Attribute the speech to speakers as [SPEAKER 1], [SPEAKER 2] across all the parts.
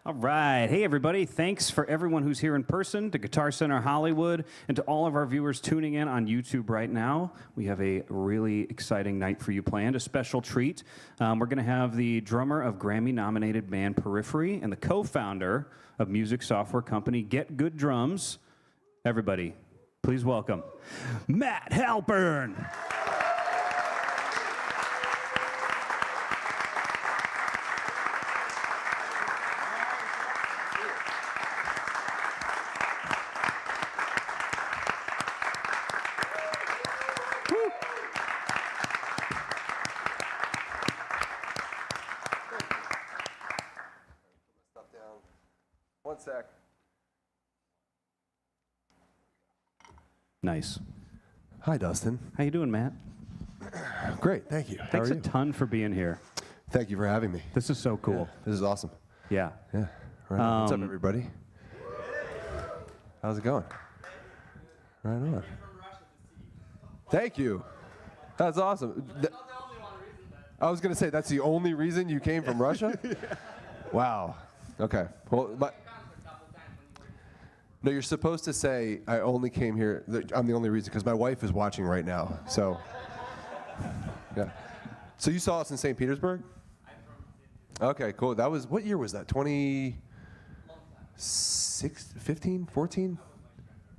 [SPEAKER 1] All right. Hey, everybody. Thanks for everyone who's here in person, to Guitar Center Hollywood, and to all of our viewers tuning in on YouTube right now. We have a really exciting night for you planned, a special treat. We're going to have the drummer of Grammy-nominated band Periphery and the co-founder of music software company Get Good Drums. Everybody, please welcome Matt Halpern.
[SPEAKER 2] One sec.
[SPEAKER 1] Nice.
[SPEAKER 2] Hi, Dustin.
[SPEAKER 1] How you doing, Matt?
[SPEAKER 2] Great, thank you. How
[SPEAKER 1] Thanks
[SPEAKER 2] are
[SPEAKER 1] a
[SPEAKER 2] you?
[SPEAKER 1] ton for being here.
[SPEAKER 2] Thank you for having me.
[SPEAKER 1] This is so cool.
[SPEAKER 2] Yeah, this is awesome.
[SPEAKER 1] Yeah.
[SPEAKER 2] Yeah. Right on. What's up, everybody? How's it going? Right on. Thank you. That's awesome. I was going to say, that's the only reason you came from Russia? Yeah. Wow. Okay. Well, no, you're supposed to say, I only came here, I'm the only reason, because my wife is watching right now. So, yeah. So you saw us in St. Petersburg? Okay, cool. That was, what year was that? 2016, 15, 14?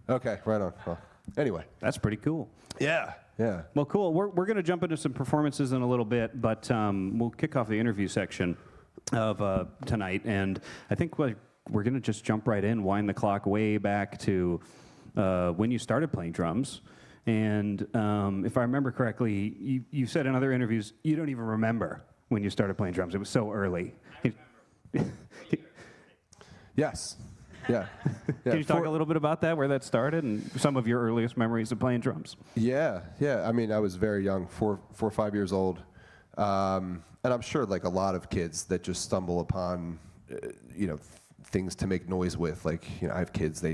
[SPEAKER 2] Okay, right on. Well, anyway.
[SPEAKER 1] That's pretty cool.
[SPEAKER 2] Yeah, yeah.
[SPEAKER 1] Well, cool. We're going to jump into some performances in a little bit, but we'll kick off the interview section of tonight, and I think we're going to just jump right in, wind the clock way back to when you started playing drums. And if I remember correctly, you said in other interviews you don't even remember when you started playing drums. It was so early.
[SPEAKER 2] Yes. Yeah.
[SPEAKER 1] Can you talk a little bit about that, where that started, and some of your earliest memories of playing drums?
[SPEAKER 2] Yeah, yeah. I mean, I was very young, 4 or 5 years old. And I'm sure, like a lot of kids that just stumble upon, things to make noise with. Like, I have kids,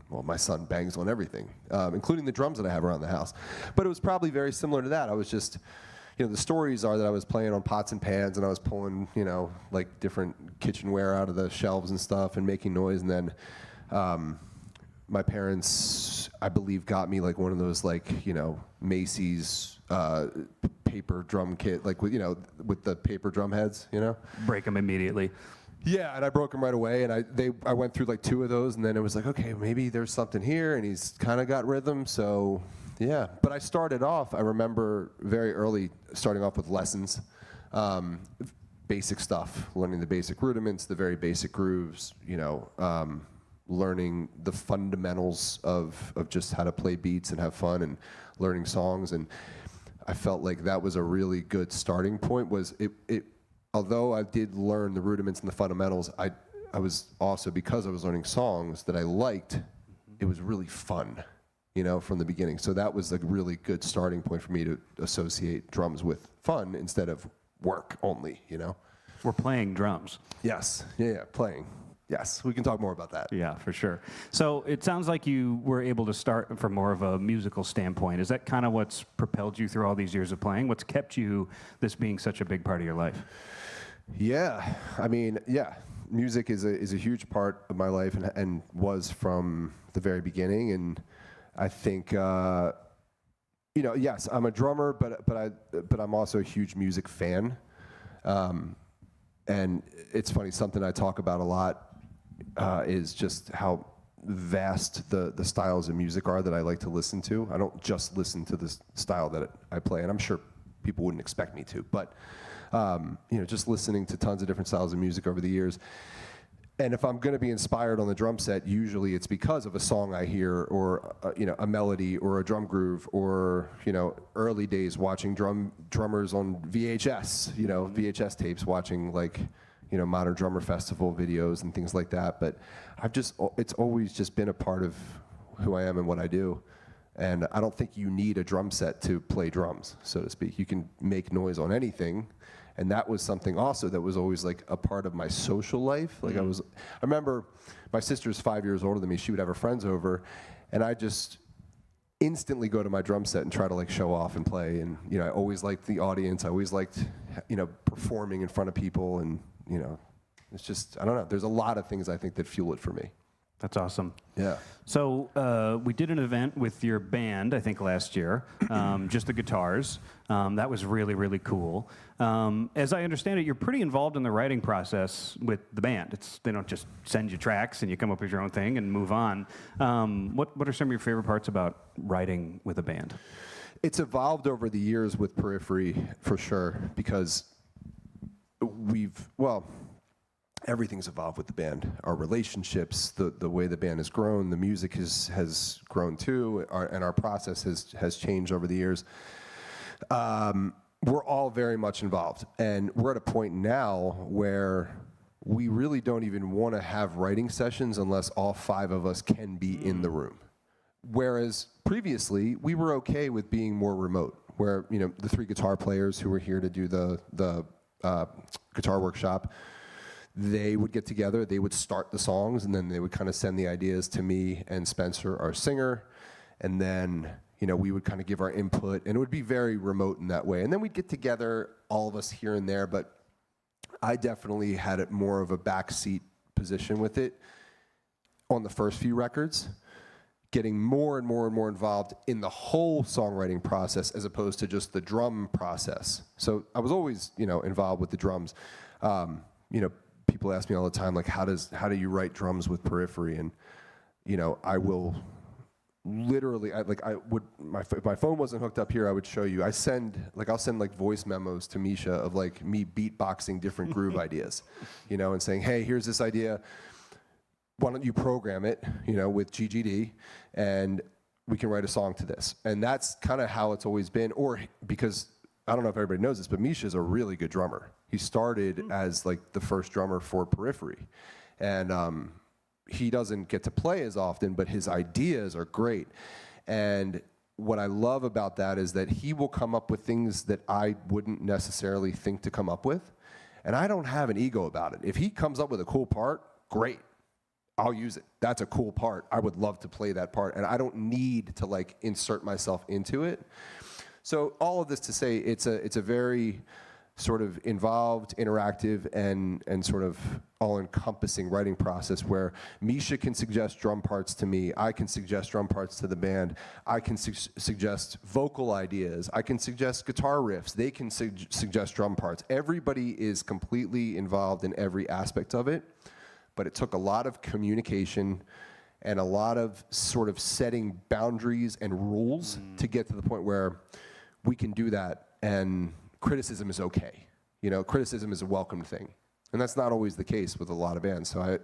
[SPEAKER 2] my son bangs on everything, including the drums that I have around the house. But it was probably very similar to that. I was just, the stories are that I was playing on pots and pans, and I was pulling, like different kitchenware out of the shelves and stuff and making noise. And then my parents, I believe, got me like one of those, like, Macy's paper drum kit, like with the paper drum heads,
[SPEAKER 1] Break them immediately.
[SPEAKER 2] Yeah, and I broke them right away, and I went through like 2 of those, and then it was like, okay, maybe there's something here, and he's kind of got rhythm, so yeah. But I started off, I remember very early starting off with lessons, basic stuff, learning the basic rudiments, the very basic grooves, learning the fundamentals of just how to play beats and have fun, and learning songs. And I felt like that was a really good starting point. Although I did learn the rudiments and the fundamentals, I was also, because I was learning songs that I liked, it was really fun, from the beginning. So that was a really good starting point for me to associate drums with fun instead of work only,
[SPEAKER 1] We're playing drums.
[SPEAKER 2] Yes, yeah, playing. Yes, we can talk more about that.
[SPEAKER 1] Yeah, for sure. So it sounds like you were able to start from more of a musical standpoint. Is that kind of what's propelled you through all these years of playing? What's kept you this being such a big part of your life?
[SPEAKER 2] Yeah, I mean, yeah, music is a huge part of my life, and was from the very beginning. And I think, yes, I'm a drummer, but I'm also a huge music fan. And it's funny, something I talk about a lot is just how vast the styles of music are that I like to listen to. I don't just listen to the style that I play, and I'm sure people wouldn't expect me to, but just listening to tons of different styles of music over the years. And if I'm going to be inspired on the drum set, usually it's because of a song I hear, or a melody, or a drum groove, or early days watching drummers on VHS, VHS tapes, watching like Modern Drummer Festival videos and things like that. But it's always just been a part of who I am and what I do. And I don't think you need a drum set to play drums, so to speak. You can make noise on anything. And that was something also that was always like a part of my social life. Like I remember my sister's 5 years older than me. She would have her friends over, and I just instantly go to my drum set and try to like show off and play. And I always liked the audience. I always liked performing in front of people, and It's just, I don't know. There's a lot of things I think that fuel it for me.
[SPEAKER 1] That's awesome.
[SPEAKER 2] Yeah.
[SPEAKER 1] So we did an event with your band, I think last year, just the guitars. That was really, really cool. As I understand it, you're pretty involved in the writing process with the band. They don't just send you tracks and you come up with your own thing and move on. What are some of your favorite parts about writing with a band?
[SPEAKER 2] It's evolved over the years with Periphery, for sure, because everything's evolved with the band. Our relationships, the way the band has grown, the music has grown too, and our process has changed over the years. We're all very much involved, and we're at a point now where we really don't even want to have writing sessions unless all 5 of us can be in the room. Whereas previously, we were okay with being more remote, where the 3 guitar players who were here to do the guitar workshop, they would get together, they would start the songs, and then they would kind of send the ideas to me and Spencer, our singer, and then we would kind of give our input, and it would be very remote in that way. And then we'd get together, all of us here and there, but I definitely had it more of a backseat position with it on the first few records, getting more and more and more involved in the whole songwriting process as opposed to just the drum process. So I was always, involved with the drums. People ask me all the time, like, how do you write drums with Periphery? And, I will literally, if my phone wasn't hooked up here, I would show you. I'll send voice memos to Misha of like me beatboxing different groove ideas, and saying, hey, here's this idea. Why don't you program it, with GGD, and we can write a song to this. And that's kind of how it's always been. Or because I don't know if everybody knows this, but Misha's a really good drummer. He started as like the first drummer for Periphery, and he doesn't get to play as often, but his ideas are great. And what I love about that is that he will come up with things that I wouldn't necessarily think to come up with, and I don't have an ego about it. If he comes up with a cool part, great. I'll use it. That's a cool part. I would love to play that part, and I don't need to like insert myself into it. So all of this to say, it's a very sort of involved, interactive, and sort of all-encompassing writing process where Misha can suggest drum parts to me, I can suggest drum parts to the band, I can suggest vocal ideas, I can suggest guitar riffs, they can suggest drum parts. Everybody is completely involved in every aspect of it, but it took a lot of communication and a lot of sort of setting boundaries and rules to get to the point where we can do that, and criticism is okay. Criticism is a welcome thing. And that's not always the case with a lot of bands. So I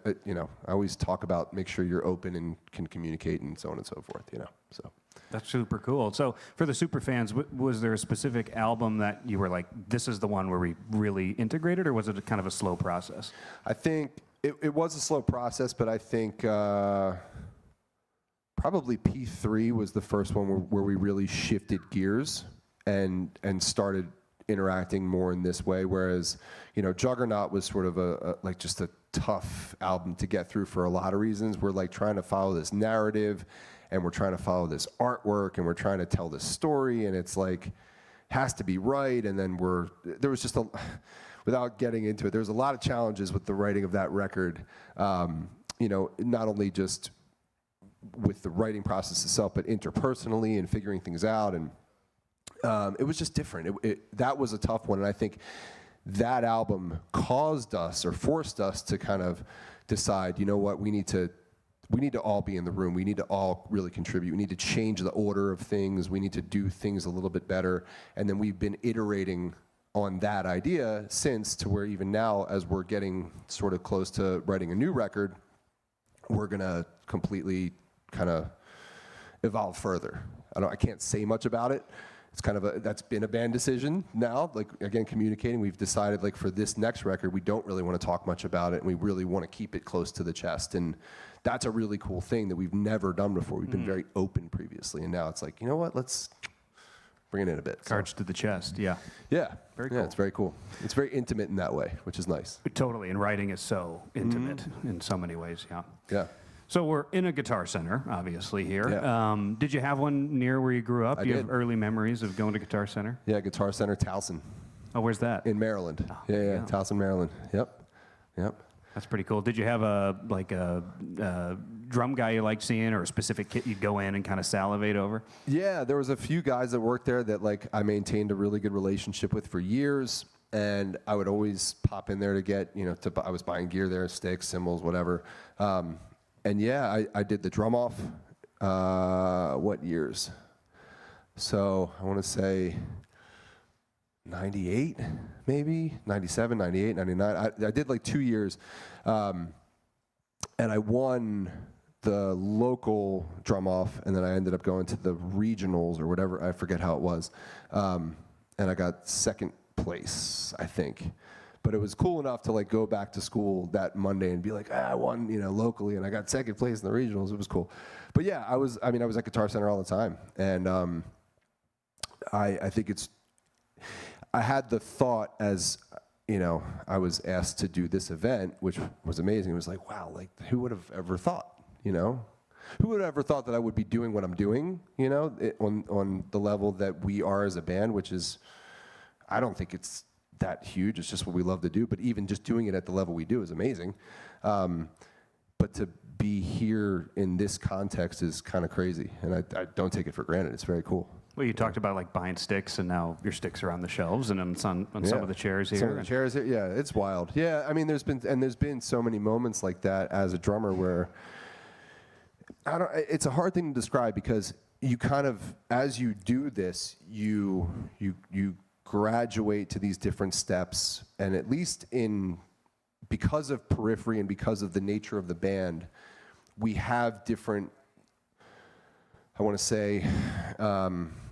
[SPEAKER 2] always talk about make sure you're open and can communicate and so on and so forth, so.
[SPEAKER 1] That's super cool. So for the super fans, was there a specific album that you were like, this is the one where we really integrated, or was it kind of a slow process?
[SPEAKER 2] I think it was a slow process, but I think probably P3 was the first one where we really shifted gears and started interacting more in this way, whereas Juggernaut was sort of just a tough album to get through for a lot of reasons. We're like trying to follow this narrative, and we're trying to follow this artwork, and we're trying to tell this story, and it's like has to be right. And then there was just without getting into it, there's a lot of challenges with the writing of that record. Not only just with the writing process itself, but interpersonally and figuring things out. And it was just different. That was a tough one, and I think that album caused us or forced us to kind of decide, what, we need to all be in the room. We need to all really contribute. We need to change the order of things. We need to do things a little bit better. And then we've been iterating on that idea since, to where even now, as we're getting sort of close to writing a new record, we're gonna completely kind of evolve further. I can't say much about it. It's kind of that's been a band decision now. Like, again, communicating, we've decided, like, for this next record, we don't really want to talk much about it, and we really want to keep it close to the chest. And that's a really cool thing that we've never done before. We've been very open previously, and now it's like, you know what, let's bring it in a bit.
[SPEAKER 1] Cards to the chest, yeah.
[SPEAKER 2] Yeah,
[SPEAKER 1] very cool.
[SPEAKER 2] Yeah, it's very cool. It's very intimate in that way, which is nice.
[SPEAKER 1] Totally, and writing is so intimate in so many ways, yeah.
[SPEAKER 2] Yeah.
[SPEAKER 1] So we're in a Guitar Center, obviously, here.
[SPEAKER 2] Yeah.
[SPEAKER 1] Did you have one near where you grew up?
[SPEAKER 2] I
[SPEAKER 1] Do you
[SPEAKER 2] did.
[SPEAKER 1] have early memories of going to Guitar Center?
[SPEAKER 2] Yeah, Guitar Center, Towson.
[SPEAKER 1] Oh, where's that?
[SPEAKER 2] In Maryland. Yeah,
[SPEAKER 1] yeah.
[SPEAKER 2] Towson, Maryland. Yep.
[SPEAKER 1] That's pretty cool. Did you have a drum guy you liked seeing, or a specific kit you'd go in and kind of salivate over?
[SPEAKER 2] Yeah, there was a few guys that worked there that like I maintained a really good relationship with for years, and I would always pop in there to get, I was buying gear there, sticks, cymbals, whatever. And yeah, I did the drum off. What years? So I want to say 98, maybe 97, 98, 99. I did like 2 years, and I won the local drum off, and then I ended up going to the regionals or whatever. I forget how it was, and I got second place, I think. But it was cool enough to like go back to school that Monday and be like, I won, locally, and I got second place in the regionals. It was cool. But yeah, I was at Guitar Center all the time, and I think I had the thought as, I was asked to do this event, which was amazing. It was like, wow, like who would have ever thought, Who would have ever thought that I would be doing what I'm doing, on the level that we are as a band, which is, I don't think it's that huge. It's just what we love to do. But even just doing it at the level we do is amazing. But to be here in this context is kind of crazy. And I don't take it for granted. It's very cool.
[SPEAKER 1] Well, you talked about like buying sticks, and now your sticks are on the shelves and on some of the chairs here.
[SPEAKER 2] Some of the chairs here, yeah, it's wild. Yeah, I mean, there's been so many moments like that as a drummer where it's a hard thing to describe, because you kind of, as you do this, you graduate to these different steps, and at least because of Periphery and because of the nature of the band, we have different, I want to say,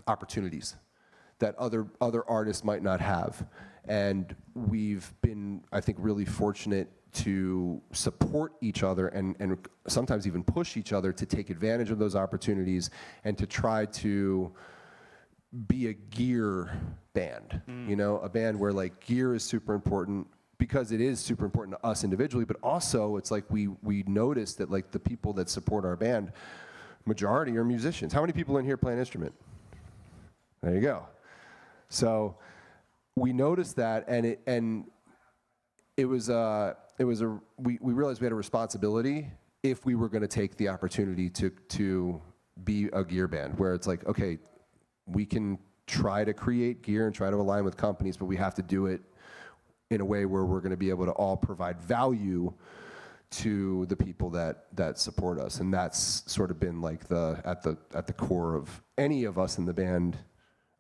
[SPEAKER 2] opportunities that other artists might not have. And we've been, I think, really fortunate to support each other and sometimes even push each other to take advantage of those opportunities and to try to be a gear band, a band where like gear is super important, because it is super important to us individually, but also it's like we notice that like the people that support our band, majority are musicians. How many people in here play an instrument? There you go. So we noticed that, and we realized we had a responsibility if we were going to take the opportunity to be a gear band, where it's like, okay, we can try to create gear and try to align with companies, but we have to do it in a way where we're going to be able to all provide value to the people that support us. And that's sort of been like at the core of any of us in the band,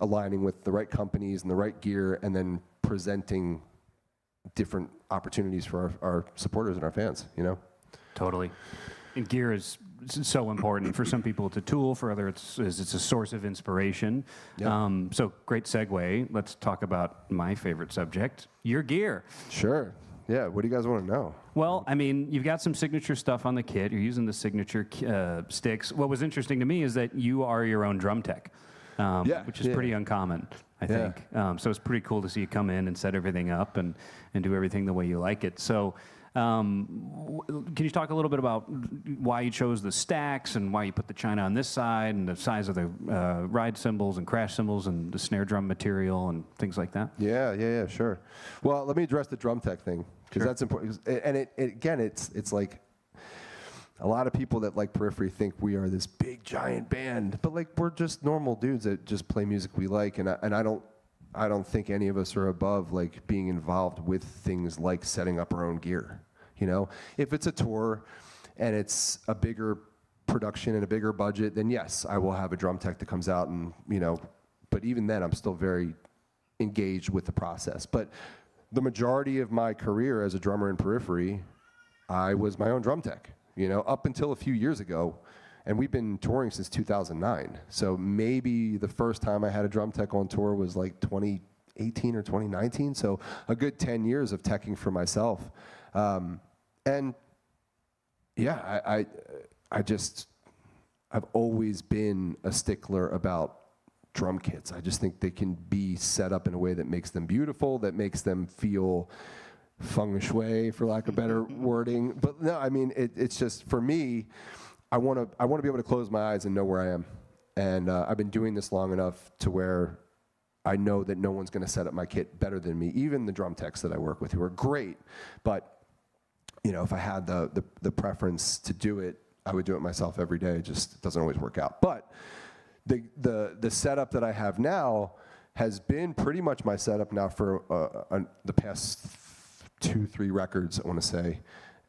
[SPEAKER 2] aligning with the right companies and the right gear, and then presenting different opportunities for our supporters and our fans,
[SPEAKER 1] Totally. And gear is so important. For some people, it's a tool. For others, it's a source of inspiration. Yep. So great segue. Let's talk about my favorite subject, your gear.
[SPEAKER 2] Sure. Yeah. What do you guys want to know?
[SPEAKER 1] Well, I mean, you've got some signature stuff on the kit. You're using the signature sticks. What was interesting to me is that you are your own drum tech, which is pretty uncommon, I think. So it's pretty cool to see you come in and set everything up and do everything the way you like it. So can you talk a little bit about why you chose the stacks and why you put the china on this side and the size of the ride cymbals and crash cymbals and the snare drum material and things like that?
[SPEAKER 2] Yeah, sure. Well, let me address the drum tech thing, because that's important. And it's like a lot of people that like Periphery think we are this big giant band, but like we're just normal dudes that just play music we like, and I don't think any of us are above like being involved with things like setting up our own gear. If it's a tour and it's a bigger production and a bigger budget, then yes, I will have a drum tech that comes out and, but even then I'm still very engaged with the process. But the majority of my career as a drummer in Periphery, I was my own drum tech, up until a few years ago. And we've been touring since 2009. So maybe the first time I had a drum tech on tour was like 2018 or 2019. So a good 10 years of teching for myself. And yeah, I've always been a stickler about drum kits. I just think they can be set up in a way that makes them beautiful, that makes them feel feng shui, for lack of better wording. But no, I mean, it's just, for me, I want to be able to close my eyes and know where I am. And I've been doing this long enough to where I know that no one's going to set up my kit better than me, even the drum techs that I work with, who are great. But if I had the preference to do it, I would do it myself every day. It just doesn't always work out. But the setup that I have now has been pretty much my setup now for the past 2-3 records, I want to say,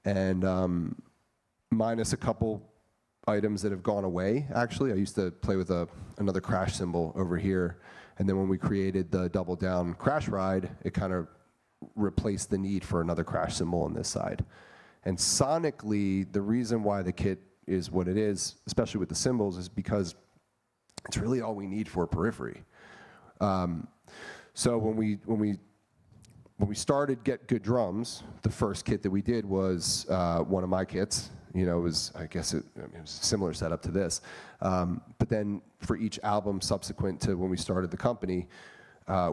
[SPEAKER 2] and minus a couple items that have gone away. Actually, I used to play with another crash cymbal over here, and then when we created the double down crash ride, it kind of replaced the need for another crash cymbal on this side. And sonically, the reason why the kit is what it is, especially with the cymbals, is because it's really all we need for Periphery. So when we started Get Good Drums, the first kit that we did was one of my kits. It was, I guess it was a similar setup to this. But then for each album subsequent to when we started the company,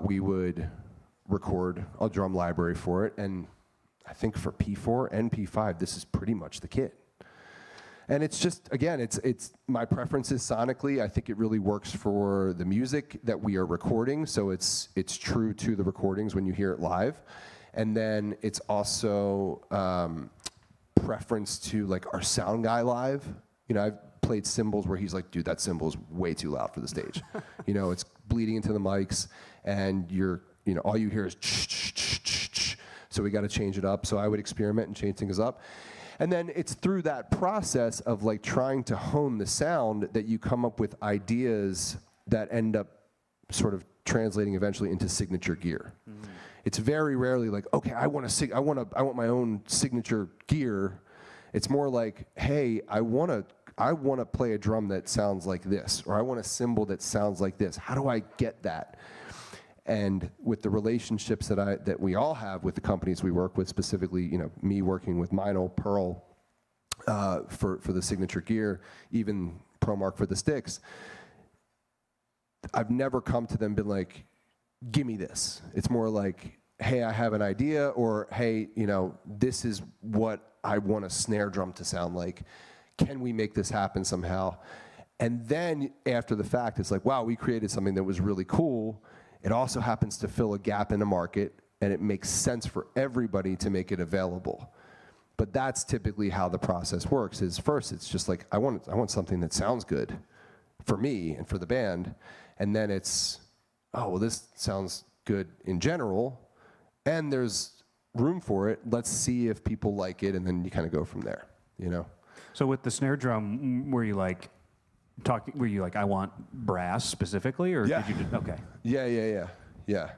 [SPEAKER 2] we would record a drum library for it. And I think for P4 and P5, this is pretty much the kit. And it's just, again, it's my preference is sonically. I think it really works for the music that we are recording, so it's true to the recordings when you hear it live. And then it's also preference to like our sound guy live. I've played cymbals where he's like, dude, that cymbal is way too loud for the stage. It's bleeding into the mics, and all you hear is ch-ch-ch-ch-ch. So we got to change it up. So I would experiment and change things up. And then it's through that process of like trying to hone the sound that you come up with ideas that end up sort of translating eventually into signature gear. Mm-hmm. It's very rarely like, okay, I want my own signature gear. It's more like, hey, I want to play a drum that sounds like this, or I want a cymbal that sounds like this. How do I get that? And with the relationships that we all have with the companies we work with, specifically, me working with MEINL, Pearl for the signature gear, even Promark for the sticks, I've never come to them and been like, give me this. It's more like, hey, I have an idea, or hey, this is what I want a snare drum to sound like. Can we make this happen somehow? And then after the fact, it's like, wow, we created something that was really cool. It also happens to fill a gap in the market, and it makes sense for everybody to make it available. But that's typically how the process works. Is first, it's just like, I want something that sounds good for me and for the band, and then it's, oh, well, this sounds good in general, and there's room for it. Let's see if people like it, and then you kind of go from there, So with the snare drum, were you like, I want brass specifically, or did you just, okay? Yeah.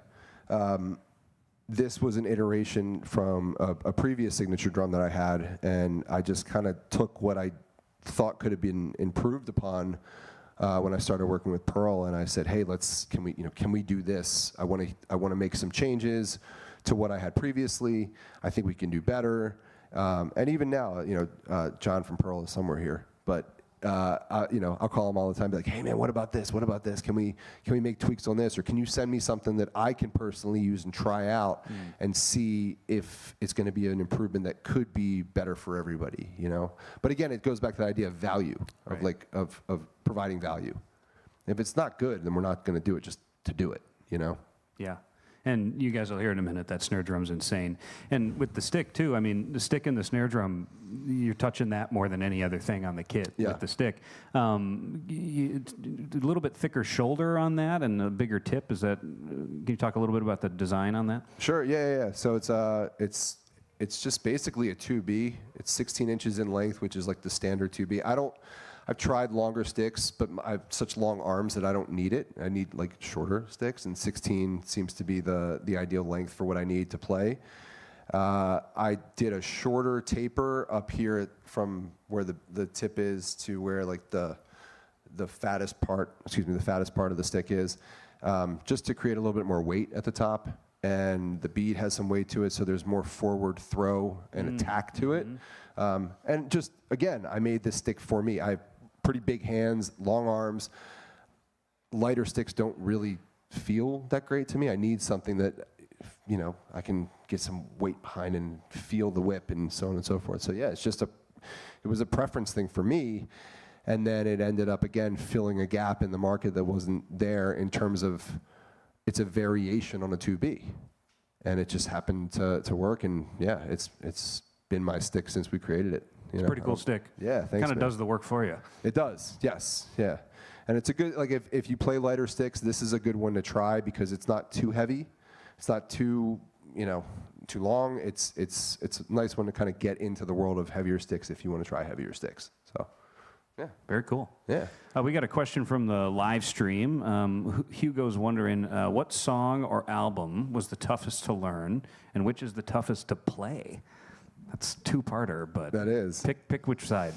[SPEAKER 2] This was an iteration from a previous signature drum that I had, and I just kind of took what I thought could have been improved upon when I started working with Pearl, and I said, hey, can we do this? I want to make some changes to what I had previously. I think we can do better. And even now, John from Pearl is somewhere here, but I'll call him all the time, be like, hey man, what about this? What about this? Can we make tweaks on this? Or can you send me something that I can personally use and try out and see if it's going to be an improvement that could be better for everybody, But again, it goes back to the idea of value, right. of providing value. If it's not good, then we're not going to do it just to do it, Yeah. And you guys will hear in a minute that snare drum's insane. And with the stick, too, I mean, the stick and the snare drum, you're touching that more than any other thing on the kit with the stick. A little bit thicker shoulder on that and a bigger tip. Can you talk a little bit about the design on that? Sure, yeah. So it's just basically a 2B. It's 16 inches in length, which is like the standard 2B. I've tried longer sticks, but I have such long arms that I don't need it. I need like shorter sticks, and 16 seems to be the ideal length for what I need to play. I did a shorter taper up here from where the tip is to where like the fattest part of the stick is, just to create a little bit more weight at the top. And the bead has some weight to it, so there's more forward throw and attack to it. And just, again, I made this stick for me. I have pretty big hands, long arms. Lighter sticks don't really feel that great to me. I need something that, I can get some weight behind and feel the whip and so on and so forth. So yeah, it was a preference thing for me. And then it ended up, again, filling a gap in the market that wasn't there in terms of, it's a variation on a 2B. And it just happened to work, and yeah, it's been my stick since we created it.
[SPEAKER 1] It's a pretty cool stick.
[SPEAKER 2] Yeah, thanks.
[SPEAKER 1] Kind of does the work for you.
[SPEAKER 2] It does, yes, yeah. And it's a good, like if you play lighter sticks, this is a good one to try because it's not too heavy. It's not too, too long. It's a nice one to kind of get into the world of heavier sticks if you want to try heavier sticks. So, yeah.
[SPEAKER 1] Very cool.
[SPEAKER 2] Yeah.
[SPEAKER 1] We got a question from the live stream. Hugo's wondering, what song or album was the toughest to learn, and which is the toughest to play? That's two-parter, but
[SPEAKER 2] that is.
[SPEAKER 1] Pick which side.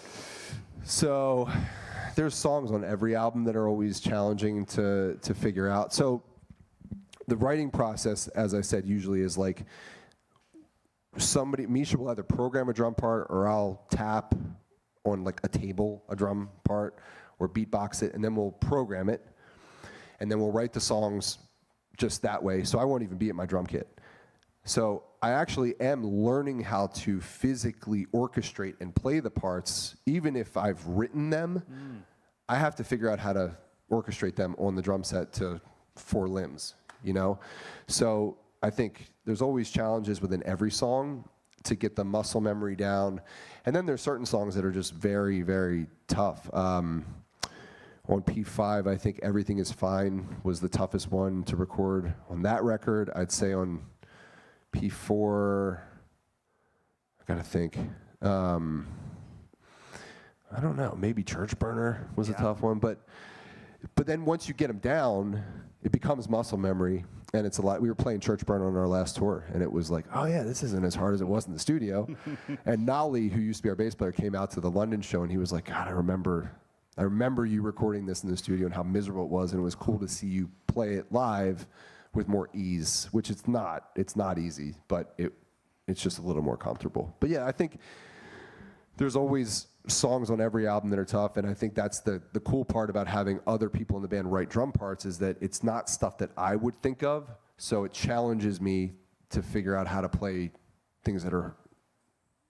[SPEAKER 2] So there's songs on every album that are always challenging to figure out. So the writing process, as I said, usually is like Misha will either program a drum part or I'll tap on like a table, a drum part, or beatbox it, and then we'll program it, and then we'll write the songs just that way. So I won't even be at my drum kit. So I actually am learning how to physically orchestrate and play the parts, even if I've written them. I have to figure out how to orchestrate them on the drum set to 4 limbs, So I think there's always challenges within every song to get the muscle memory down. And then there's certain songs that are just very, very tough. On P5, I think Everything Is Fine was the toughest one to record on that record. I'd say on P4, I gotta think. I don't know, maybe Church Burner was a tough one, but then once you get them down, it becomes muscle memory, and it's a lot. We were playing Church Burner on our last tour, and it was like, oh yeah, this isn't as hard as it was in the studio. And Nolly, who used to be our bass player, came out to the London show, and he was like, God, I remember you recording this in the studio and how miserable it was, and it was cool to see you play it live with more ease, which it's not easy, but it's just a little more comfortable. But yeah, I think there's always songs on every album that are tough, and I think that's the cool part about having other people in the band write drum parts is that it's not stuff that I would think of, so it challenges me to figure out how to play things that are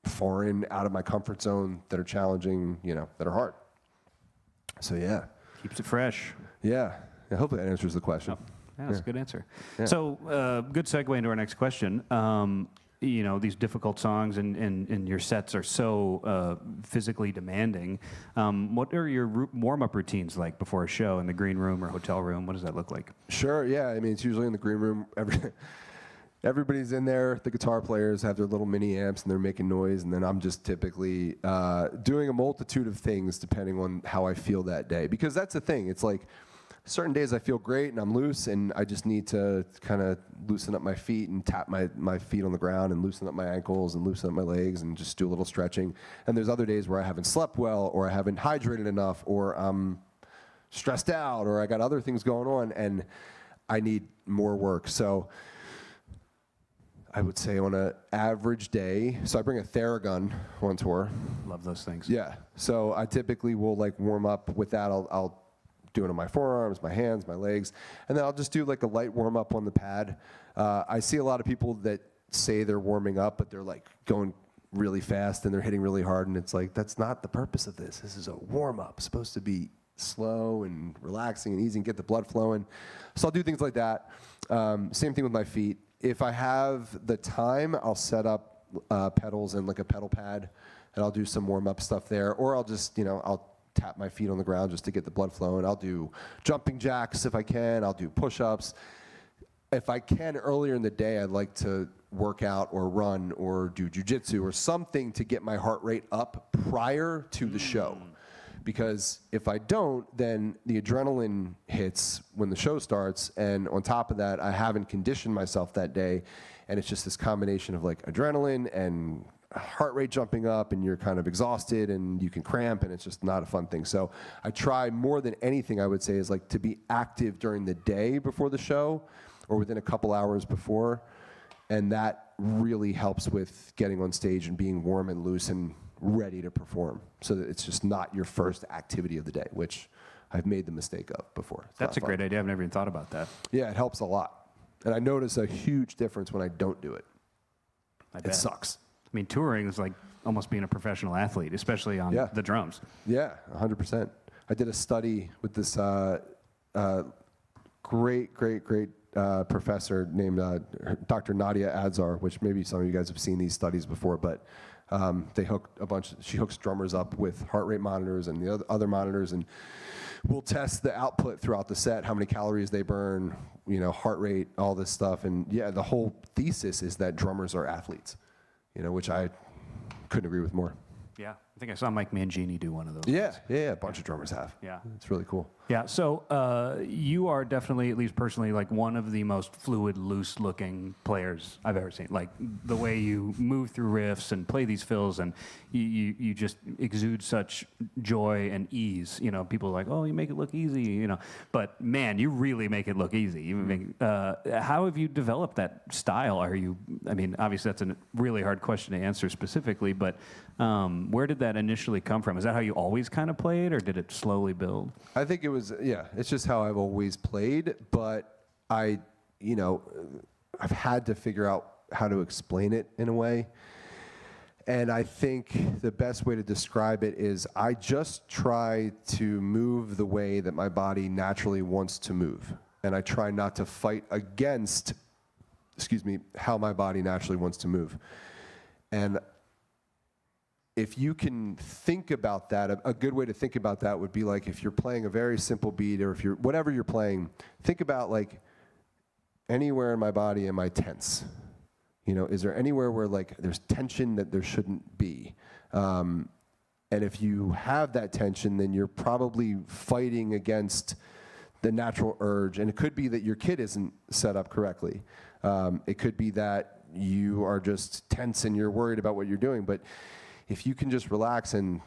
[SPEAKER 2] foreign, out of my comfort zone, that are challenging, that are hard. So yeah.
[SPEAKER 1] Keeps it fresh.
[SPEAKER 2] Yeah. Hopefully that answers the question.
[SPEAKER 1] Oh. Yeah, that's a good answer.
[SPEAKER 2] Yeah.
[SPEAKER 1] So, good segue into our next question. These difficult songs and your sets are so physically demanding. What are your warm-up routines like before a show in the green room or hotel room? What does that look like?
[SPEAKER 2] Sure, yeah. I mean, it's usually in the green room. Everybody's in there. The guitar players have their little mini amps and they're making noise, and then I'm just typically doing a multitude of things depending on how I feel that day. Because that's the thing. It's like, certain days I feel great and I'm loose and I just need to kind of loosen up my feet and tap my feet on the ground and loosen up my ankles and loosen up my legs and just do a little stretching. And there's other days where I haven't slept well or I haven't hydrated enough or I'm stressed out or I got other things going on and I need more work. So I would say on an average day, so I bring a Theragun on tour.
[SPEAKER 1] Love those things.
[SPEAKER 2] Yeah. So I typically will like warm up with that. I'll do it on my forearms, my hands, my legs, and then I'll just do like a light warm up on the pad. I see a lot of people that say they're warming up, but they're like going really fast and they're hitting really hard, and it's like, that's not the purpose of this. This is a warm up. It's supposed to be slow and relaxing and easy and get the blood flowing. So I'll do things like that. Same thing with my feet. If I have the time, I'll set up pedals and like a pedal pad, and I'll do some warm up stuff there, or I'll just, I'll tap my feet on the ground just to get the blood flowing. I'll do jumping jacks if I can. I'll do push-ups. If I can, earlier in the day, I'd like to work out or run or do jujitsu or something to get my heart rate up prior to the show. Because if I don't, then the adrenaline hits when the show starts, and on top of that, I haven't conditioned myself that day, and it's just this combination of like adrenaline and heart rate jumping up, and you're kind of exhausted and you can cramp, and it's just not a fun thing. So I try more than anything, I would say, is like to be active during the day before the show or within a couple hours before, and that really helps with getting on stage and being warm and loose and ready to perform, so that it's just not your first activity of the day, which I've made the mistake of before.
[SPEAKER 1] That's a great idea. I've never even thought about that.
[SPEAKER 2] Yeah, it helps a lot. And I notice a huge difference when I don't do it.
[SPEAKER 1] I bet.
[SPEAKER 2] It sucks.
[SPEAKER 1] I mean, touring is like almost being a professional athlete, especially on the drums.
[SPEAKER 2] Yeah, 100%. I did a study with this great professor named Dr. Nadia Adzar, which maybe some of you guys have seen these studies before, but She hooks drummers up with heart rate monitors and the other monitors, and we'll test the output throughout the set, how many calories they burn, heart rate, all this stuff. And yeah, the whole thesis is that drummers are athletes, which I couldn't agree with more.
[SPEAKER 1] Yeah, I think I saw Mike Mangini do one of those.
[SPEAKER 2] Yeah, a bunch of drummers have.
[SPEAKER 1] Yeah.
[SPEAKER 2] It's really cool.
[SPEAKER 1] Yeah, so you are definitely, at least personally, like one of the most fluid, loose-looking players I've ever seen. Like the way you move through riffs and play these fills, and you just exude such joy and ease. People are like, oh, you make it look easy, But man, you really make it look easy. How have you developed that style? Obviously that's a really hard question to answer specifically, but where did that initially come from? Is that how you always kind of played, or did it slowly build?
[SPEAKER 2] I think it was, it's just how I've always played, but I've had to figure out how to explain it in a way. And I think the best way to describe it is I just try to move the way that my body naturally wants to move. And I try not to fight against, how my body naturally wants to move. And if you can think about that, a good way to think about that would be like if you're playing a very simple beat, or whatever you're playing, think about like anywhere in my body am I tense? Is there anywhere where like there's tension that there shouldn't be? And if you have that tension, then you're probably fighting against the natural urge. And it could be that your kit isn't set up correctly. It could be that you are just tense and you're worried about what you're doing. But if you can just relax and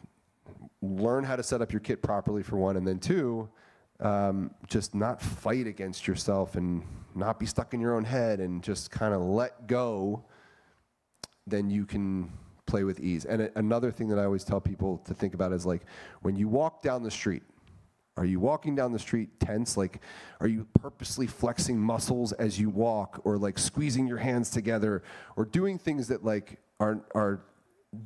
[SPEAKER 2] learn how to set up your kit properly, for one, and then two, just not fight against yourself and not be stuck in your own head and just kind of let go, then you can play with ease. And another thing that I always tell people to think about is like when you walk down the street, are you walking down the street tense? Like, are you purposely flexing muscles as you walk, or like squeezing your hands together, or doing things that like are